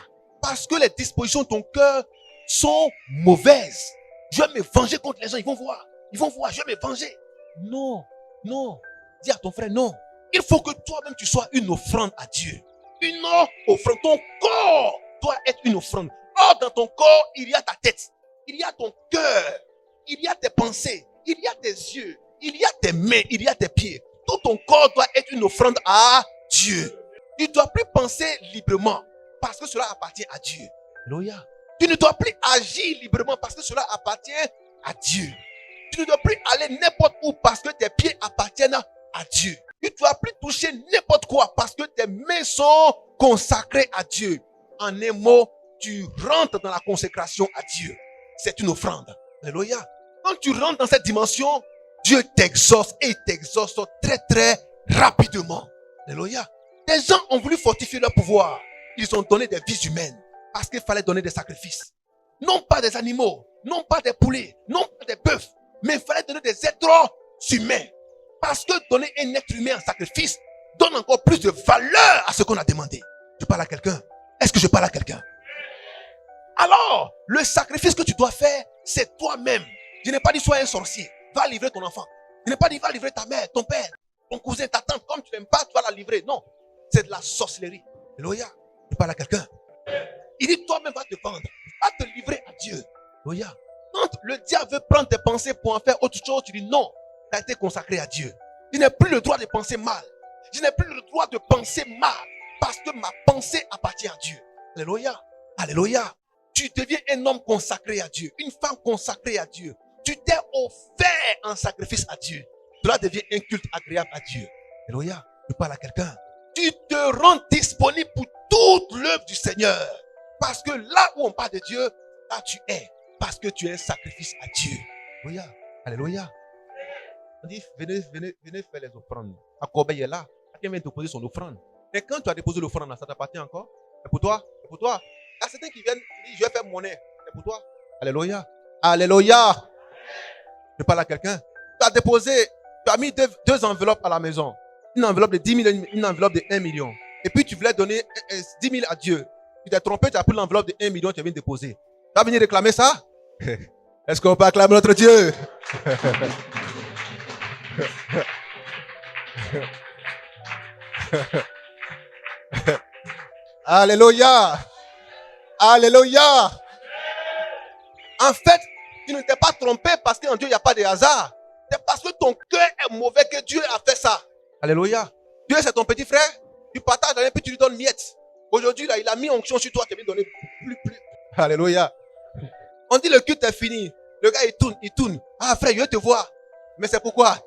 Parce que les dispositions de ton cœur sont mauvaises. Je vais me venger contre les gens. Ils vont voir. Ils vont voir. Je vais me venger. Non. Non. Dis à ton frère non. Il faut que toi-même tu sois une offrande à Dieu. Une offrande. Ton corps doit être une offrande. Or, dans ton corps, il y a ta tête. Il y a ton cœur. Il y a tes pensées. Il y a tes yeux. Il y a tes mains. Il y a tes pieds. Tout ton corps doit être une offrande à Dieu. Tu ne dois plus penser librement parce que cela appartient à Dieu. Alléluia. Tu ne dois plus agir librement parce que cela appartient à Dieu. Tu ne dois plus aller n'importe où parce que tes pieds appartiennent à Dieu. Tu ne dois plus toucher n'importe quoi parce que tes mains sont consacrées à Dieu. En un mot, tu rentres dans la consécration à Dieu. C'est une offrande. Alléluia. Quand tu rentres dans cette dimension, Dieu t'exauce et il t'exauce très très rapidement. Alléluia. Des gens ont voulu fortifier leur pouvoir. Ils ont donné des vies humaines parce qu'il fallait donner des sacrifices. Non pas des animaux, non pas des poulets, non pas des bœufs, mais il fallait donner des êtres humains. Parce que donner un être humain en sacrifice donne encore plus de valeur à ce qu'on a demandé. Je parle à quelqu'un. Est-ce que je parle à quelqu'un? Alors, le sacrifice que tu dois faire, c'est toi-même. Je n'ai pas dit sois un sorcier. Va livrer ton enfant. Je n'ai pas dit va livrer ta mère, ton père, ton cousin, ta tante. Comme tu n'aimes pas, tu vas la livrer. Non. C'est de la sorcellerie. Alléluia. Je parle à quelqu'un. Il dit toi-même va te vendre. Va te livrer à Dieu. Alléluia. Quand le diable veut prendre tes pensées pour en faire autre chose, tu dis non. Tu as été consacré à Dieu. Je n'ai plus le droit de penser mal. Je n'ai plus le droit de penser mal. Parce que ma pensée appartient à Dieu. Alléluia. Alléluia. Tu deviens un homme consacré à Dieu. Une femme consacrée à Dieu. Tu t'es offert en sacrifice à Dieu. Cela devient un culte agréable à Dieu. Alléluia. Je parle à quelqu'un. Tu te rends disponible pour toute l'œuvre du Seigneur. Parce que là où on parle de Dieu, là tu es. Parce que tu es un sacrifice à Dieu. Alléluia. Alléluia. On dit, venez faire les offrandes. À Corbeil est là. Quelqu'un vient déposer son offrande. Mais quand tu as déposé l'offrande, ça t'appartient encore? C'est pour toi? C'est pour toi? Il y a certains qui viennent, qui disent, je vais faire monnaie. C'est pour toi? Alléluia. Alléluia. Je parle à quelqu'un. Tu as déposé, tu as mis deux enveloppes à la maison. Une enveloppe de 10 000, une enveloppe de 1 million. Et puis tu voulais donner 10 000 à Dieu. Tu t'es trompé, tu as pris l'enveloppe de 1 million, tu viens déposer. Tu vas venir réclamer ça? Est-ce qu'on peut acclamer notre Dieu? Alléluia. Alléluia. En fait, tu ne t'es pas trompé parce qu'en Dieu, il n'y a pas de hasard. C'est parce que ton cœur est mauvais que Dieu a fait ça. Alléluia. Dieu, c'est ton petit frère. Tu partages avec lui, puis tu lui donnes miettes. Aujourd'hui, là, il a mis onction sur toi, tu lui donnes plus. Alléluia. On dit le culte est fini. Le gars, il tourne. Ah, frère, je veux te voir. Mais c'est pourquoi?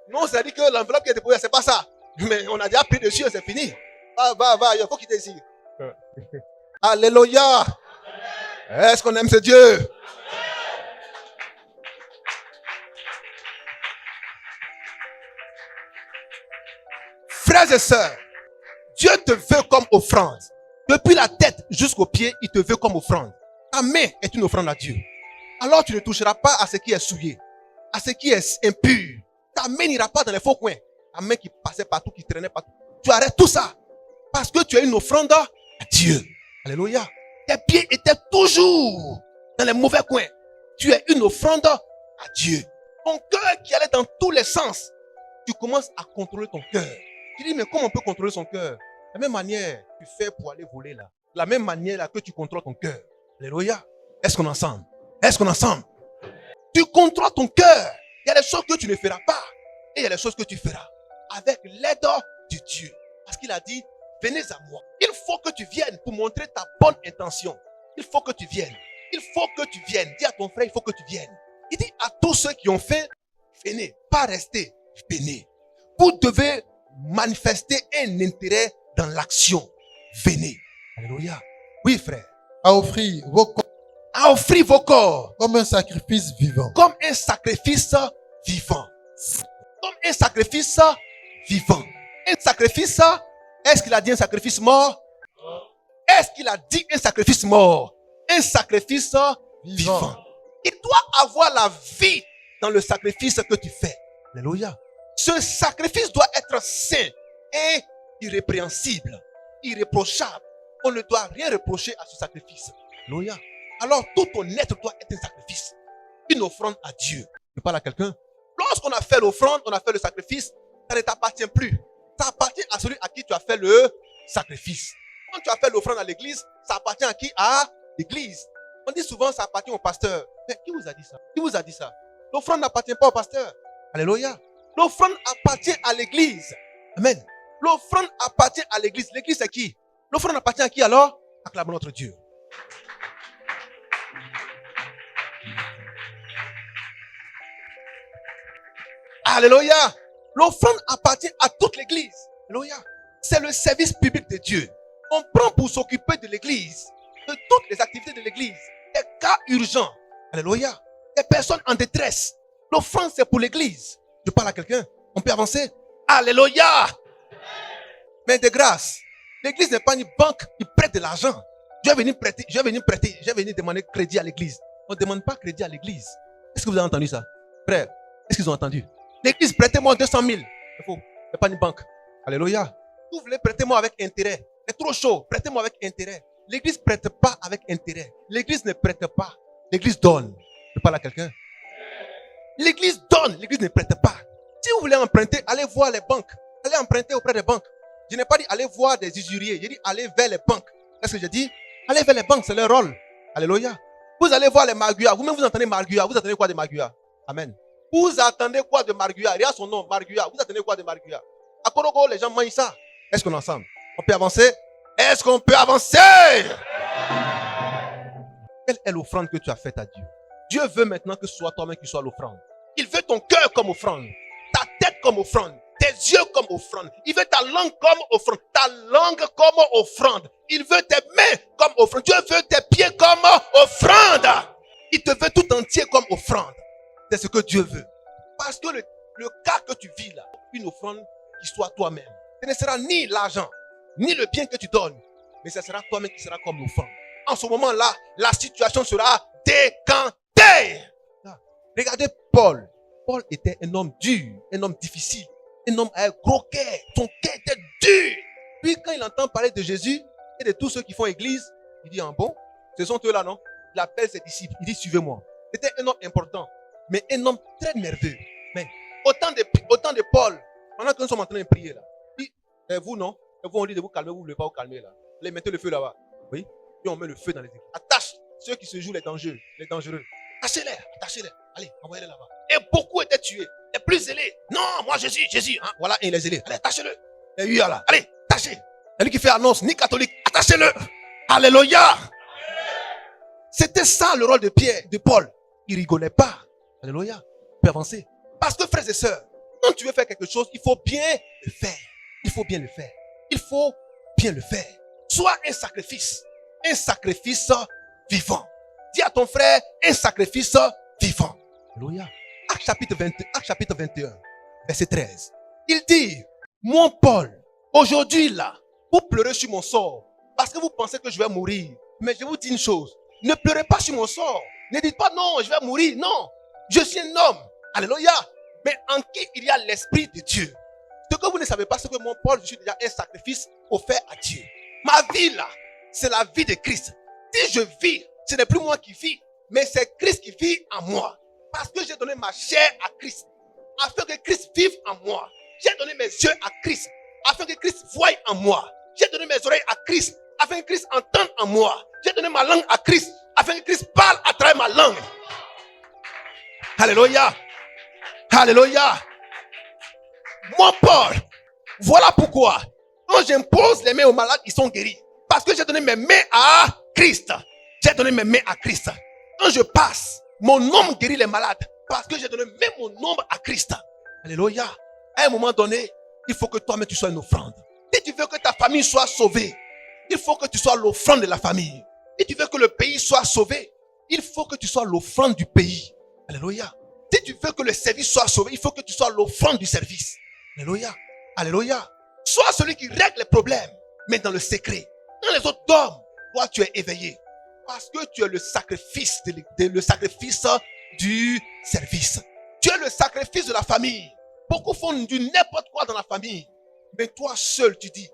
Non, ça dit que l'enveloppe qui est déposée, c'est pas ça. Mais on a déjà pris dessus et c'est fini. Va, il faut quitter ici. Alléluia. Est-ce qu'on aime ce Dieu? Frères et sœurs, Dieu te veut comme offrande. Depuis la tête jusqu'aux pieds, il te veut comme offrande. Ta main est une offrande à Dieu. Alors tu ne toucheras pas à ce qui est souillé, à ce qui est impur. Ta main n'ira pas dans les faux coins. Ta main qui passait partout, qui traînait partout. Tu arrêtes tout ça. Parce que tu es une offrande à Dieu. Alléluia. Tes pieds étaient toujours dans les mauvais coins. Tu es une offrande à Dieu. Ton cœur qui allait dans tous les sens. Tu commences à contrôler ton cœur. Tu dis, mais comment on peut contrôler son cœur? La même manière que tu fais pour aller voler là. La même manière là que tu contrôles ton cœur. Alléluia. Est-ce qu'on est ensemble? Est-ce qu'on est ensemble? Tu contrôles ton cœur. Il y a des choses que tu ne feras pas. Et il y a des choses que tu feras. Avec l'aide de Dieu. Parce qu'il a dit, venez à moi. Il faut que tu viennes pour montrer ta bonne intention. Il faut que tu viennes. Il faut que tu viennes. Dis à ton frère, il faut que tu viennes. Il dit à tous ceux qui ont faim, venez. Pas rester, venez. Vous devez manifester un intérêt dans l'action. Venez. Alléluia. Oui, frère. À offrir vos corps À offrir vos corps comme un sacrifice vivant. comme un sacrifice vivant. Comme un sacrifice vivant. Un sacrifice, est-ce qu'il a dit un sacrifice mort? Est-ce qu'il a dit un sacrifice mort? Un sacrifice vivant. Il doit avoir la vie dans le sacrifice que tu fais. Alléluia. Ce sacrifice doit être saint et irrépréhensible, irréprochable. On ne doit rien reprocher à ce sacrifice. Alléluia. Alors tout ton être doit être un sacrifice. Une offrande à Dieu. Je parle à quelqu'un. Lorsqu'on a fait l'offrande, on a fait le sacrifice, ça ne t'appartient plus. Ça appartient à celui à qui tu as fait le sacrifice. Quand tu as fait l'offrande à l'église, ça appartient à qui? À l'église. On dit souvent ça appartient au pasteur. Mais qui vous a dit ça? Qui vous a dit ça? L'offrande n'appartient pas au pasteur. Alléluia. L'offrande appartient à l'église. Amen. L'offrande appartient à l'église. L'église c'est qui? L'offrande appartient à qui alors? Acclamons notre Dieu. Alléluia. L'offrande appartient à toute l'église. Alléluia. C'est le service public de Dieu. On prend pour s'occuper de l'église, de toutes les activités de l'église, des cas urgents. Alléluia. Des personnes en détresse. L'offrande c'est pour l'église. Je parle à quelqu'un. On peut avancer. Alléluia. Mais de grâce, l'église n'est pas une banque qui prête de l'argent. Je vais venir demander crédit à l'église. On ne demande pas crédit à l'église. Est-ce que vous avez entendu ça? Frère, est-ce qu'ils ont entendu? L'église, prêtez-moi 200 000. C'est faux. Ce n'est pas une banque. Alléluia. Vous voulez prêtez-moi avec intérêt. C'est trop chaud. Prêtez-moi avec intérêt. L'église ne prête pas avec intérêt. L'église ne prête pas. L'église donne. Je parle à quelqu'un. L'église donne. L'église ne prête pas. Si vous voulez emprunter, allez voir les banques. Allez emprunter auprès des banques. Je n'ai pas dit allez voir des usuriers. J'ai dit allez vers les banques. Qu'est-ce que j'ai dit? Allez vers les banques, c'est leur rôle. Alléluia. Vous allez voir les marguas. Vous-même vous entendez marguas. Vous attendez quoi de marguas? Amen. Vous attendez quoi de marguas? Regarde son nom, marguas. Vous attendez quoi de marguas? À Korogo, les gens mangent ça. Est-ce qu'on est ensemble? On peut avancer? Est-ce qu'on peut avancer? Quelle est l'offrande que tu as faite à Dieu? Dieu veut maintenant que ce soit toi-même qui sois l'offrande. Il veut ton cœur comme offrande, ta tête comme offrande, tes yeux comme offrande. Il veut ta langue comme offrande, ta langue comme offrande. Il veut tes mains comme offrande. Dieu veut tes pieds comme offrande. Il te veut tout entier comme offrande. C'est ce que Dieu veut. Parce que le cas que tu vis là, une offrande qui soit toi-même. Ce ne sera ni l'argent, ni le bien que tu donnes, mais ce sera toi-même qui sera comme l'offrande. En ce moment-là, la situation sera décantée. Regardez Paul. Paul était un homme dur, un homme difficile, un homme avec un gros cœur. Son cœur était dur. Puis quand il entend parler de Jésus et de tous ceux qui font église, il dit, ah bon, ce sont eux là, non? Il appelle ses disciples, il dit, suivez-moi. C'était un homme important, mais un homme très nerveux. Mais autant de Paul, Pendant que nous sommes en train de prier là. Puis, vous non. Et vous on dit de vous calmer, vous ne voulez pas vous calmer là. Allez, mettez le feu là-bas. Oui. Puis on met le feu dans les églises. Attache ceux qui se jouent les dangereux. Attachez-les, attachez-les. Allez, envoyez-les là-bas. Et beaucoup étaient tués. Les plus zélés. Non, moi Jésus. Hein? Voilà, et les zélés. Allez, attachez-le. Les huit là. Allez, attachez. Celui qui fait annonce, ni catholique, attachez-le. Alléluia. C'était ça le rôle de Pierre, de Paul. Il rigolait pas. Alléluia. On peut avancer. Parce que frères et sœurs, quand tu veux faire quelque chose, il faut bien le faire. Il faut bien le faire. Il faut bien le faire. Sois un sacrifice vivant. Dis à ton frère, un sacrifice vivant. Alléluia. Acte chapitre 21, verset 13. Il dit, mon Paul, aujourd'hui là, vous pleurez sur mon sort parce que vous pensez que je vais mourir. Mais je vous dis une chose, ne pleurez pas sur mon sort. Ne dites pas non, je vais mourir. Non, je suis un homme. Alléluia. Mais en qui il y a l'Esprit de Dieu. Ce que vous ne savez pas, c'est que mon Paul, je suis déjà un sacrifice offert à Dieu. Ma vie là, c'est la vie de Christ. Si je vis, ce n'est plus moi qui vis, mais c'est Christ qui vit en moi. Parce que j'ai donné ma chair à Christ, afin que Christ vive en moi. J'ai donné mes yeux à Christ, afin que Christ voie en moi. J'ai donné mes oreilles à Christ, afin que Christ entende en moi. J'ai donné ma langue à Christ, afin que Christ parle à travers ma langue. Alléluia. Alléluia. Mon Paul, voilà pourquoi, quand j'impose les mains aux malades, ils sont guéris. Parce que j'ai donné mes mains à Christ. J'ai donné mes mains à Christ. Quand je passe, mon nom guérit les malades. Parce que j'ai donné même mon nom à Christ. Alléluia. À un moment donné, il faut que toi-même tu sois une offrande. Si tu veux que ta famille soit sauvée, il faut que tu sois l'offrande de la famille. Si tu veux que le pays soit sauvé, il faut que tu sois l'offrande du pays. Alléluia. Si tu veux que le service soit sauvé, il faut que tu sois l'offrande du service. Alléluia. Alléluia. Sois celui qui règle les problèmes, mais dans le secret. Quand les autres dorment, toi tu es éveillé. Parce que tu es le sacrifice, le sacrifice du service. Tu es le sacrifice de la famille. Beaucoup font du n'importe quoi dans la famille. Mais toi seul, tu dis,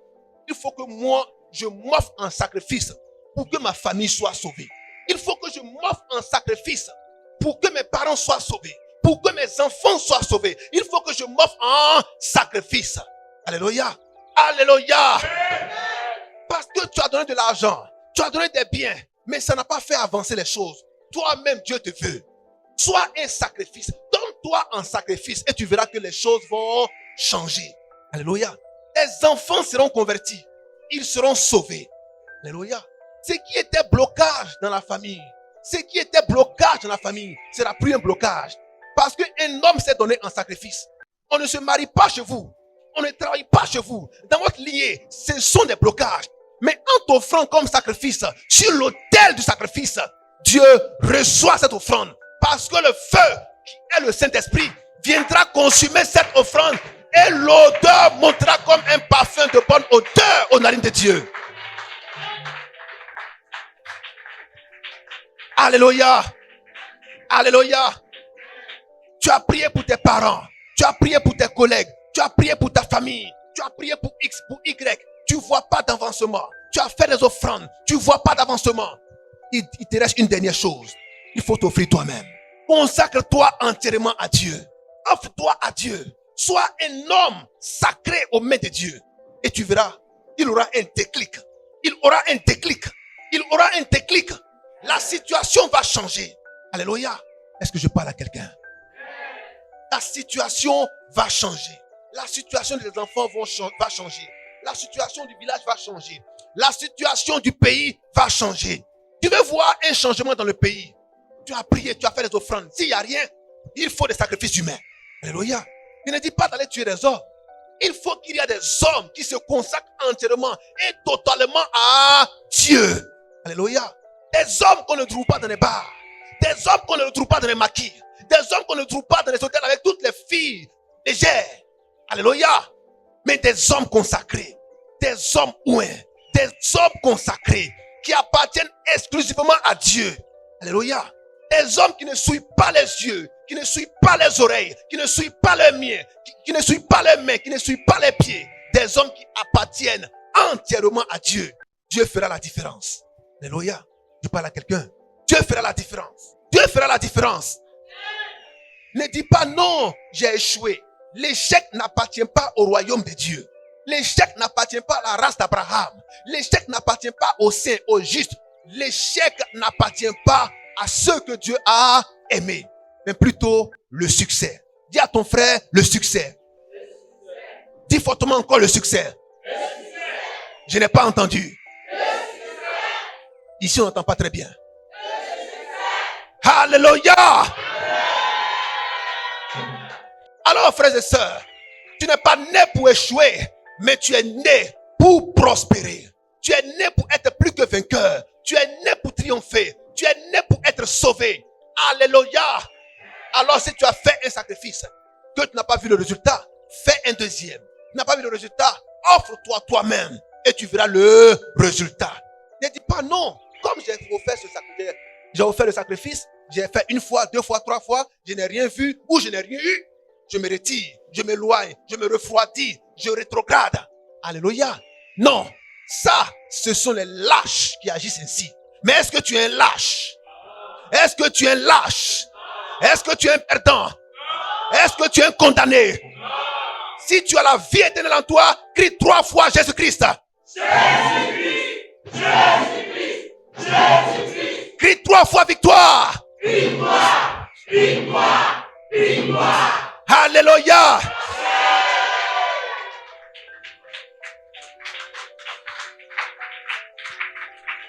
il faut que moi, je m'offre en sacrifice pour que ma famille soit sauvée. Il faut que je m'offre en sacrifice pour que mes parents soient sauvés. Pour que mes enfants soient sauvés. Il faut que je m'offre en sacrifice. Alléluia. Alléluia. Parce que tu as donné de l'argent, tu as donné des biens, mais ça n'a pas fait avancer les choses. Toi-même, Dieu te veut. Sois un sacrifice. Donne-toi en sacrifice et tu verras que les choses vont changer. Alléluia. Les enfants seront convertis. Ils seront sauvés. Alléluia. Ce qui était blocage dans la famille, ce n'a plus un blocage. Parce qu'un homme s'est donné en sacrifice. On ne se marie pas chez vous. On ne travaille pas chez vous. Dans votre lignée, ce sont des blocages. Mais en t'offrant comme sacrifice, sur l'autel du sacrifice, Dieu reçoit cette offrande. Parce que le feu, qui est le Saint-Esprit, viendra consumer cette offrande. Et l'odeur montera comme un parfum de bonne odeur aux narines de Dieu. Alléluia. Alléluia. Tu as prié pour tes parents. Tu as prié pour tes collègues. Tu as prié pour ta famille. Tu as prié pour X, pour Y. Tu ne vois pas d'avancement. Tu as fait des offrandes. Tu ne vois pas d'avancement. Il te reste une dernière chose. Il faut t'offrir toi-même. Consacre-toi entièrement à Dieu. Offre-toi à Dieu. Sois un homme sacré aux mains de Dieu. Et tu verras, il aura un déclic. Il aura un déclic. Il aura un déclic. La situation va changer. Alléluia. Est-ce que je parle à quelqu'un? La situation va changer. La situation des enfants va changer. La situation du village va changer. La situation du pays va changer. Tu veux voir un changement dans le pays? Tu as prié, tu as fait des offrandes. S'il n'y a rien, il faut des sacrifices humains. Alléluia. Il ne dit pas d'aller tuer des hommes. Il faut qu'il y ait des hommes qui se consacrent entièrement et totalement à Dieu. Alléluia. Des hommes qu'on ne trouve pas dans les bars. Des hommes qu'on ne trouve pas dans les maquis. Des hommes qu'on ne trouve pas dans les hôtels avec toutes les filles légères. Alléluia. Mais des hommes consacrés. Des hommes ouins. Des hommes consacrés qui appartiennent exclusivement à Dieu. Alléluia. Des hommes qui ne souillent pas les yeux, qui ne souillent pas les oreilles, qui ne souillent pas les mains, qui ne souillent pas les mains, qui ne souillent pas les pieds. Des hommes qui appartiennent entièrement à Dieu. Dieu fera la différence. Alléluia. Je parle à quelqu'un. Dieu fera la différence. Dieu fera la différence. Ne dis pas non, j'ai échoué. L'échec n'appartient pas au royaume de Dieu. L'échec n'appartient pas à la race d'Abraham. L'échec n'appartient pas aux saints, aux justes. L'échec n'appartient pas à ceux que Dieu a aimés, mais plutôt le succès. Dis à ton frère le succès. Dis fortement encore le succès. Je n'ai pas entendu. Ici, on n'entend pas très bien. Alléluia. Alors, frères et sœurs, tu n'es pas né pour échouer, mais tu es né pour prospérer. Tu es né pour être plus que vainqueur. Tu es né pour triompher. Tu es né pour être sauvé. Alléluia. Alors, si tu as fait un sacrifice, que tu n'as pas vu le résultat, fais un deuxième. Tu n'as pas vu le résultat, offre-toi toi-même et tu verras le résultat. Ne dis pas non. Comme j'ai offert le sacrifice, j'ai fait une fois, deux fois, trois fois, je n'ai rien vu ou je n'ai rien eu. Je me retire, je m'éloigne, je me refroidis, je rétrograde. Alléluia. Non, ça, ce sont les lâches qui agissent ainsi. Mais est-ce que tu es un lâche? Est-ce que tu es un lâche? Est-ce que tu es un perdant? Est-ce que tu es un condamné? Si tu as la vie éternelle en toi, crie 3 fois Jésus-Christ. Jésus-Christ, Jésus-Christ, Jésus-Christ. Crie 3 fois victoire. Victoire, victoire, victoire. Alléluia.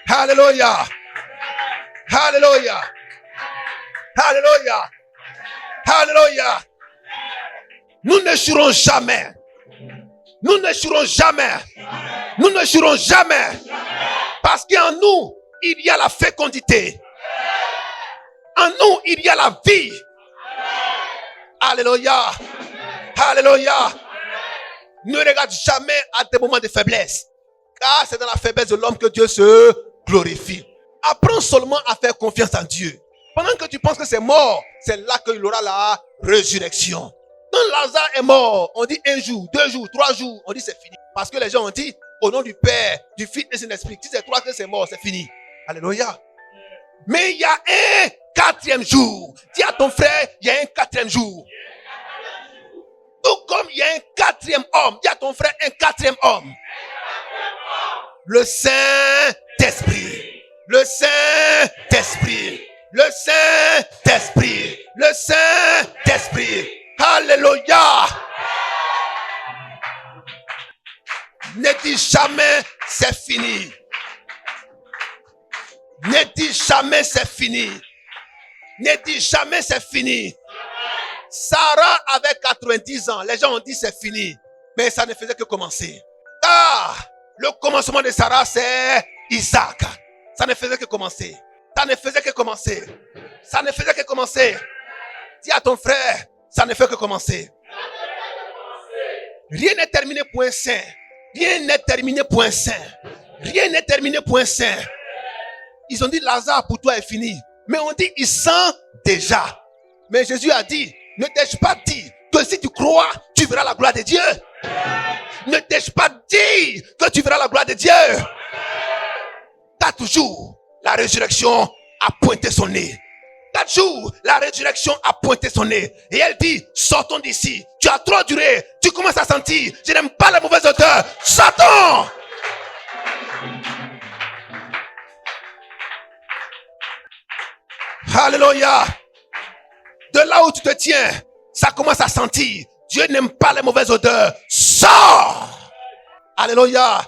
Alléluia. Alléluia. Alléluia. Alléluia. Nous n'échouerons jamais. Nous n'échouerons jamais. Nous n'échouerons jamais. Parce qu'en nous, il y a la fécondité. En nous, il y a la vie. Alléluia. Alléluia. Ne regarde jamais à des moments de faiblesse. Car c'est dans la faiblesse de l'homme que Dieu se glorifie. Apprends seulement à faire confiance en Dieu. Pendant que tu penses que c'est mort, c'est là qu'il aura la résurrection. Quand Lazare est mort, on dit 1 jour, 2 jours, 3 jours, on dit c'est fini. Parce que les gens ont dit, au nom du Père, du Fils et du Saint-Esprit, si c'est 3 que c'est mort, c'est fini. Alléluia. Mais il y a un 4e jour. Dis à ton frère, il y a un 4e jour. Tout comme il y a un 4e homme. Dis à ton frère, un 4e homme. Le Saint-Esprit. Le Saint-Esprit. Le Saint-Esprit. Le Saint-Esprit. Alléluia. Ne dis jamais c'est fini. Ne dis jamais c'est fini. Ne dis jamais c'est fini. Sarah avait 90 ans. Les gens ont dit c'est fini. Mais ça ne faisait que commencer. Le commencement de Sarah, c'est Isaac. Ça ne faisait que commencer. Ça ne faisait que commencer. Ça ne faisait que commencer. Dis à ton frère, ça ne fait que commencer. Rien n'est terminé pour un saint. Rien n'est terminé pour un saint. Rien n'est terminé pour un saint. Ils ont dit Lazare pour toi est fini. Mais on dit il sent déjà. Mais Jésus a dit, ne t'ai-je pas dit que si tu crois, tu verras la gloire de Dieu? Ne t'ai-je pas dit que tu verras la gloire de Dieu? 4 jours, la résurrection a pointé son nez. 4 jours, la résurrection a pointé son nez. Et elle dit, sortons d'ici. Tu as trop duré. Tu commences à sentir. Je n'aime pas la mauvaise odeur. Sortons! Alléluia. De là où tu te tiens, ça commence à sentir. Dieu n'aime pas les mauvaises odeurs. Sors! Alléluia.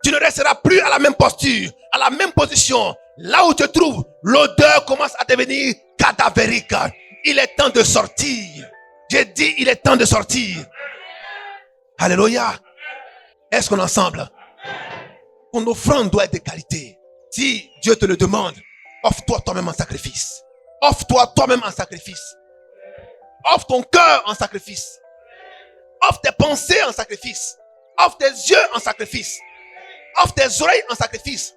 Tu ne resteras plus à la même posture, à la même position. Là où tu te trouves, l'odeur commence à devenir cadavérique. Il est temps de sortir. J'ai dit, il est temps de sortir. Alléluia. Est-ce qu'on est ensemble? Ton offrande doit être de qualité. Si Dieu te le demande, offre-toi toi-même en sacrifice. Offre-toi toi-même en sacrifice. Offre ton cœur en sacrifice. Offre tes pensées en sacrifice. Offre tes yeux en sacrifice. Offre tes oreilles en sacrifice.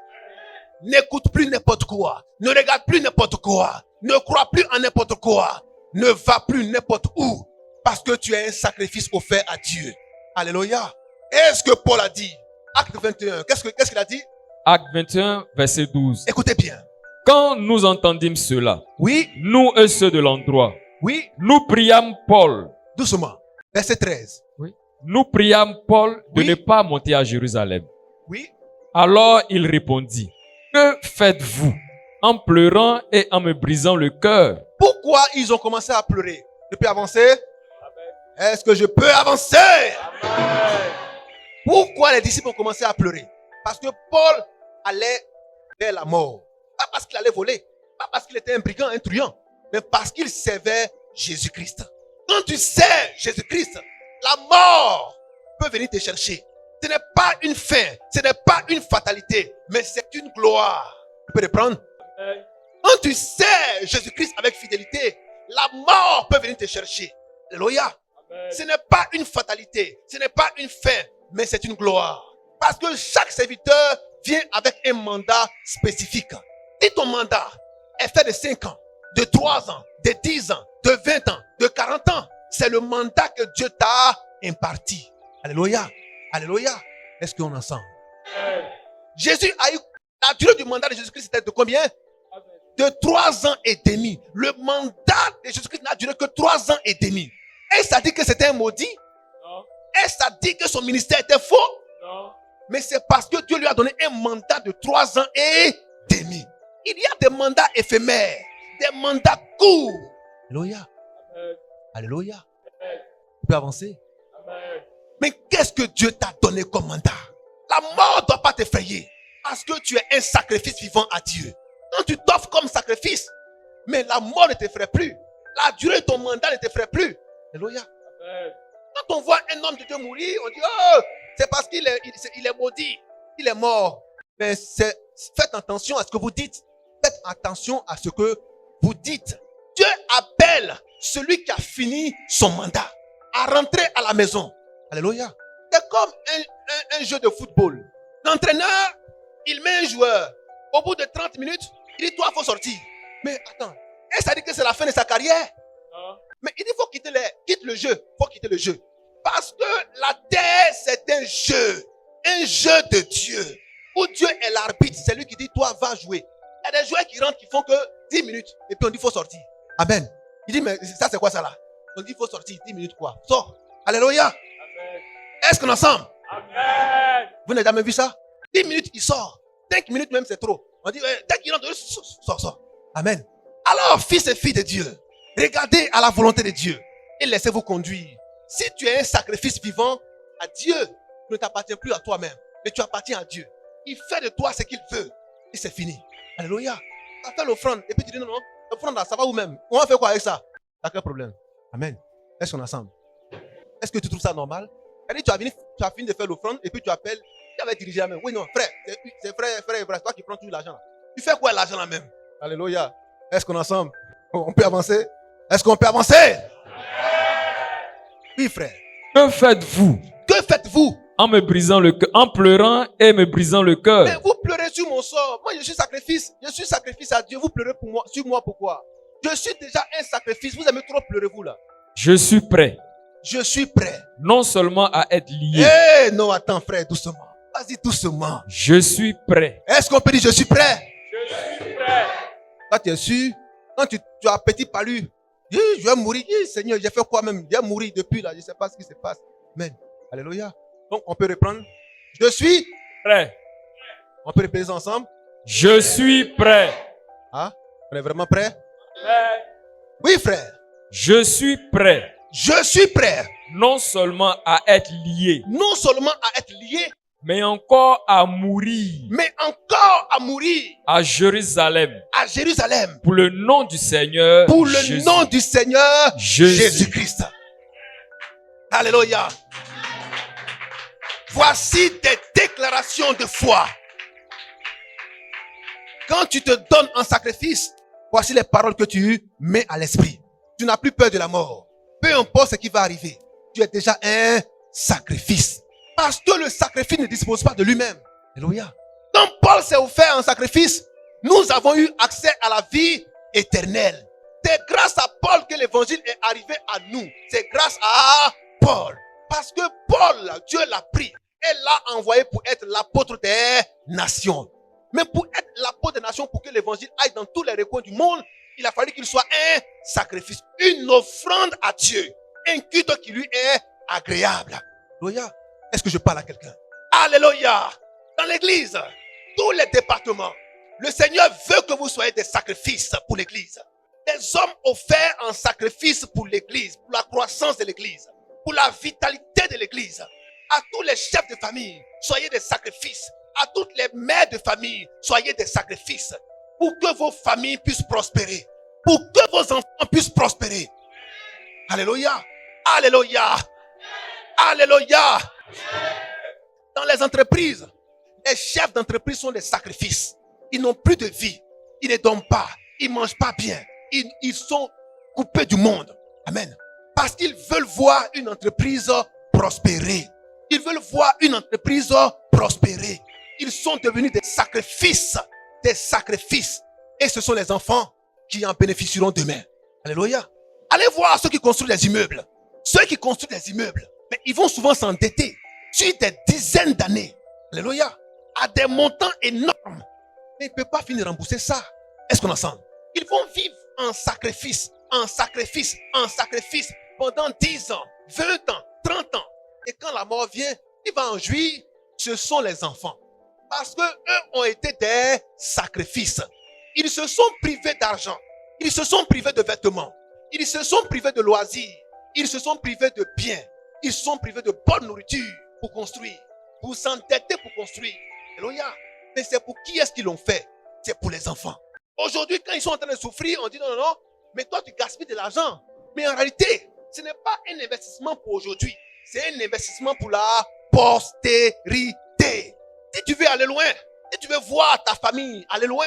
N'écoute plus n'importe quoi. Ne regarde plus n'importe quoi. Ne crois plus en n'importe quoi. Ne va plus n'importe où. Parce que tu es un sacrifice offert à Dieu. Alléluia. Est-ce que Paul a dit? Acte 21. Qu'est-ce qu'il a dit? Acte 21, verset 12. Écoutez bien. Quand nous entendîmes cela, Oui. nous et ceux de l'endroit, Oui. nous priâmes Paul Doucement. Verset 13. Nous priâmes Paul de Oui. ne pas monter à Jérusalem. Oui. Alors il répondit, que faites-vous en pleurant et en me brisant le cœur? Pourquoi ils ont commencé à pleurer? Je peux avancer? Est-ce que je peux avancer? Pourquoi les disciples ont commencé à pleurer? Parce que Paul allait vers la mort. Pas parce qu'il allait voler. Pas parce qu'il était un brigand, un truand. Mais parce qu'il servait Jésus-Christ. Quand tu sers Jésus-Christ, la mort peut venir te chercher. Ce n'est pas une fin. Ce n'est pas une fatalité. Mais c'est une gloire. Tu peux reprendre? Quand tu sers Jésus-Christ avec fidélité, la mort peut venir te chercher. Alléluia. Ce n'est pas une fatalité, ce n'est pas une fin, mais c'est une gloire. Parce que chaque serviteur vient avec un mandat spécifique. Si ton mandat est fait de 5 ans, de 3 ans, de 10 ans, de 20 ans, de 40 ans, c'est le mandat que Dieu t'a imparti. Alléluia. Alléluia. Est-ce qu'on est ensemble? Jésus a eu, la durée du mandat de Jésus-Christ c'était de combien? De 3 ans et demi. Le mandat de Jésus-Christ n'a duré que 3 ans et demi. Et ça dit que c'était un maudit? Non. Et ça dit que son ministère était faux? Non. Mais c'est parce que Dieu lui a donné un mandat de 3 ans et demi. Il y a des mandats éphémères, des mandats courts. Alléluia. Alléluia. Tu peux avancer? Mais qu'est-ce que Dieu t'a donné comme mandat? La mort ne doit pas t'effrayer. Parce que tu es un sacrifice vivant à Dieu. Quand tu t'offres comme sacrifice, mais la mort ne t'effraie plus. La durée de ton mandat ne t'effraie plus. Alléluia. Quand on voit un homme de Dieu mourir, on dit, oh, c'est parce qu'il est maudit. Il est mort. Mais faites attention à ce que vous dites. Faites attention à ce que vous dites. Dieu appelle celui qui a fini son mandat à rentrer à la maison. Alléluia. C'est comme un jeu de football. L'entraîneur, il met un joueur. Au bout de 30 minutes, il dit, toi, il faut sortir. Mais attends, et ça dit que c'est la fin de sa carrière? Non. Mais il dit, il faut quitte le jeu. Il faut quitter le jeu. Parce que la terre, c'est un jeu de Dieu. Où Dieu est l'arbitre, c'est lui qui dit, toi, va jouer. Il y a des joueurs qui rentrent, qui font que 10 minutes. Et puis on dit, il faut sortir. Amen. Il dit, mais ça, c'est quoi ça là? On dit, il faut sortir 10 minutes quoi? Sors. Alléluia. Amen. Est-ce qu'on est ensemble? Amen. Vous n'avez jamais vu ça? 10 minutes, il sort. 5 minutes même, c'est trop. On dit, dès qu'il rentre, sors. Amen. Alors, fils et filles de Dieu, regardez à la volonté de Dieu et laissez-vous conduire. Si tu es un sacrifice vivant à Dieu, tu ne t'appartiens plus à toi-même, mais tu appartiens à Dieu. Il fait de toi ce qu'il veut et c'est fini. Alléluia. Tu as fait l'offrande et puis tu dis non, l'offrande là, ça va où même? On va faire quoi avec ça? T'as quel problème? Amen. Est-ce qu'on est ensemble? Est-ce que tu trouves ça normal? Tu as fini de faire l'offrande et puis tu appelles, tu avais dirigé la main. Oui, non, frère, c'est frère, toi qui prends tout l'argent là. Tu fais quoi l'argent là même? Alléluia. Est-ce qu'on est ensemble? On peut avancer? Est-ce qu'on peut avancer? Oui, frère. Que faites-vous Que faites-vous? en me brisant le cœur, en pleurant et me brisant le cœur? Mais vous pleurez sur mon sort. Moi, je suis sacrifice à Dieu. Vous pleurez pour moi, sur moi, pourquoi? Je suis déjà un sacrifice. Vous aimez trop pleurer, vous là. Je suis prêt, Je suis prêt. non seulement à être lié, Eh non, attends, frère, doucement. Vas-y, doucement. je suis prêt. Est-ce qu'on peut dire je suis prêt? Je suis prêt. Quand tu es sûr, quand tu as petit palu, je vais mourir. Seigneur, j'ai fait quoi même? J'ai mouru depuis là. Je ne sais pas ce qui se passe. Amen. Alléluia. Donc, on peut reprendre. Je suis Prêt. On peut répéter ensemble. Je suis prêt. Ah, on est vraiment prêt? Prêt. Oui, frère. Je suis prêt, Je suis prêt. non seulement à être lié, Non seulement à être lié, mais encore à mourir mais encore à mourir à Jérusalem à Jérusalem pour le nom du Seigneur pour le Jésus. nom du Seigneur Jésus-Christ. Alléluia. Voici des déclarations de foi. Quand tu te donnes en sacrifice, voici les paroles que tu mets à l'esprit. Tu n'as plus peur de la mort. Peu importe ce qui va arriver, tu es déjà un sacrifice. Parce que le sacrifice ne dispose pas de lui-même. Alléluia. Quand Paul s'est offert en sacrifice, nous avons eu accès à la vie éternelle. C'est grâce à Paul que l'évangile est arrivé à nous. C'est grâce à Paul. Parce que Paul, Dieu l'a pris et l'a envoyé pour être l'apôtre des nations. Mais pour être l'apôtre des nations, pour que l'évangile aille dans tous les recoins du monde, il a fallu qu'il soit un sacrifice, une offrande à Dieu. un culte qui lui est agréable. Alléluia. Est-ce que je parle à quelqu'un? Alléluia. Dans l'église, tous les départements, le Seigneur veut que vous soyez des sacrifices pour l'église. Des hommes offerts en sacrifice pour l'église, pour la croissance de l'église, pour la vitalité de l'église. À tous les chefs de famille, soyez des sacrifices. À toutes les mères de famille, soyez des sacrifices. Pour que vos familles puissent prospérer. Pour que vos enfants puissent prospérer. Alléluia. Alléluia. Alléluia. Dans les entreprises, les chefs d'entreprise sont des sacrifices. Ils n'ont plus de vie. Ils ne dorment pas. Ils ne mangent pas bien. Ils sont coupés du monde. Amen. Parce qu'ils veulent voir une entreprise prospérer. Ils veulent voir une entreprise prospérer. Ils sont devenus des sacrifices. Des sacrifices. Et ce sont les enfants qui en bénéficieront demain. Alléluia. Allez voir ceux qui construisent des immeubles. Ceux qui construisent des immeubles. Mais ils vont souvent s'endetter sur des dizaines d'années. Alléluia. À des montants énormes. Mais ils ne peuvent pas finir de rembourser ça. Est-ce qu'on entend? Ils vont vivre en sacrifice, en sacrifice, en sacrifice pendant 10 ans, 20 ans, 30 ans. Et quand la mort vient, il va en jouir. Ce sont les enfants. Parce que eux ont été des sacrifices. Ils se sont privés d'argent. Ils se sont privés de vêtements. Ils se sont privés de loisirs. Ils se sont privés de biens. Ils se sont privés de bonne nourriture pour construire. Pour s'endetter pour construire. Alléluia. Mais c'est pour qui est-ce qu'ils l'ont fait? C'est pour les enfants. Aujourd'hui, quand ils sont en train de souffrir, on dit non, non, non, mais toi tu gaspilles de l'argent. Mais en réalité, ce n'est pas un investissement pour aujourd'hui. C'est un investissement pour la postérité. Si tu veux aller loin, si tu veux voir ta famille aller loin,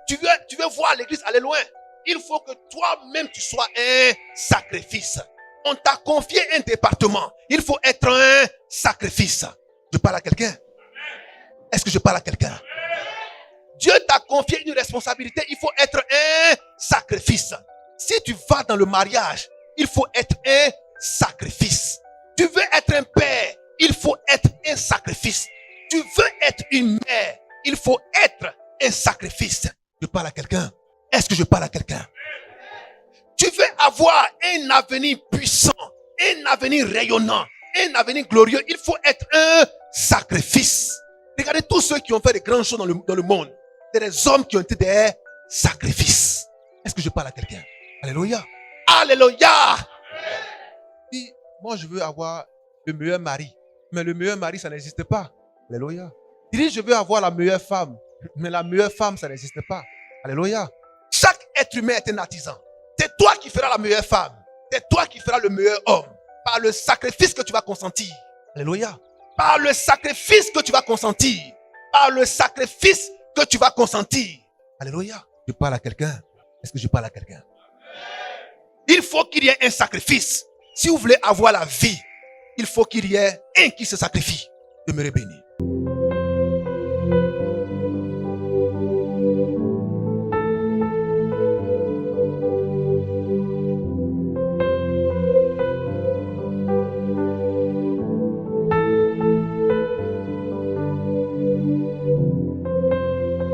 tu veux voir l'église aller loin, il faut que toi-même tu sois un sacrifice. On t'a confié un département. Il faut être un sacrifice. Je parle à quelqu'un? Est-ce que je parle à quelqu'un? Dieu t'a confié une responsabilité. Il faut être un sacrifice. Si tu vas dans le mariage, il faut être un sacrifice. Tu veux être un père, il faut être un sacrifice. Tu veux être une mère, il faut être un sacrifice. Je parle à quelqu'un? Est-ce que je parle à quelqu'un? Tu veux avoir un avenir puissant, un avenir rayonnant, un avenir glorieux, il faut être un sacrifice. Regardez tous ceux qui ont fait des grandes choses dans le monde. C'est des hommes qui ont été des sacrifices. Est-ce que je parle à quelqu'un? Alléluia. Alléluia. Puis, moi, je veux avoir le meilleur mari. Mais le meilleur mari, ça n'existe pas. Alléluia. Il dit, je veux avoir la meilleure femme. Mais la meilleure femme, ça n'existe pas. Alléluia. Chaque être humain est un artisan. C'est toi qui feras la meilleure femme. C'est toi qui feras le meilleur homme. Par le sacrifice que tu vas consentir. Alléluia. Par le sacrifice que tu vas consentir. Par le sacrifice que tu vas consentir. Alléluia. Je parle à quelqu'un. Est-ce que je parle à quelqu'un? Il faut qu'il y ait un sacrifice. Si vous voulez avoir la vie, il faut qu'il y ait un qui se sacrifie. Demeurez béni.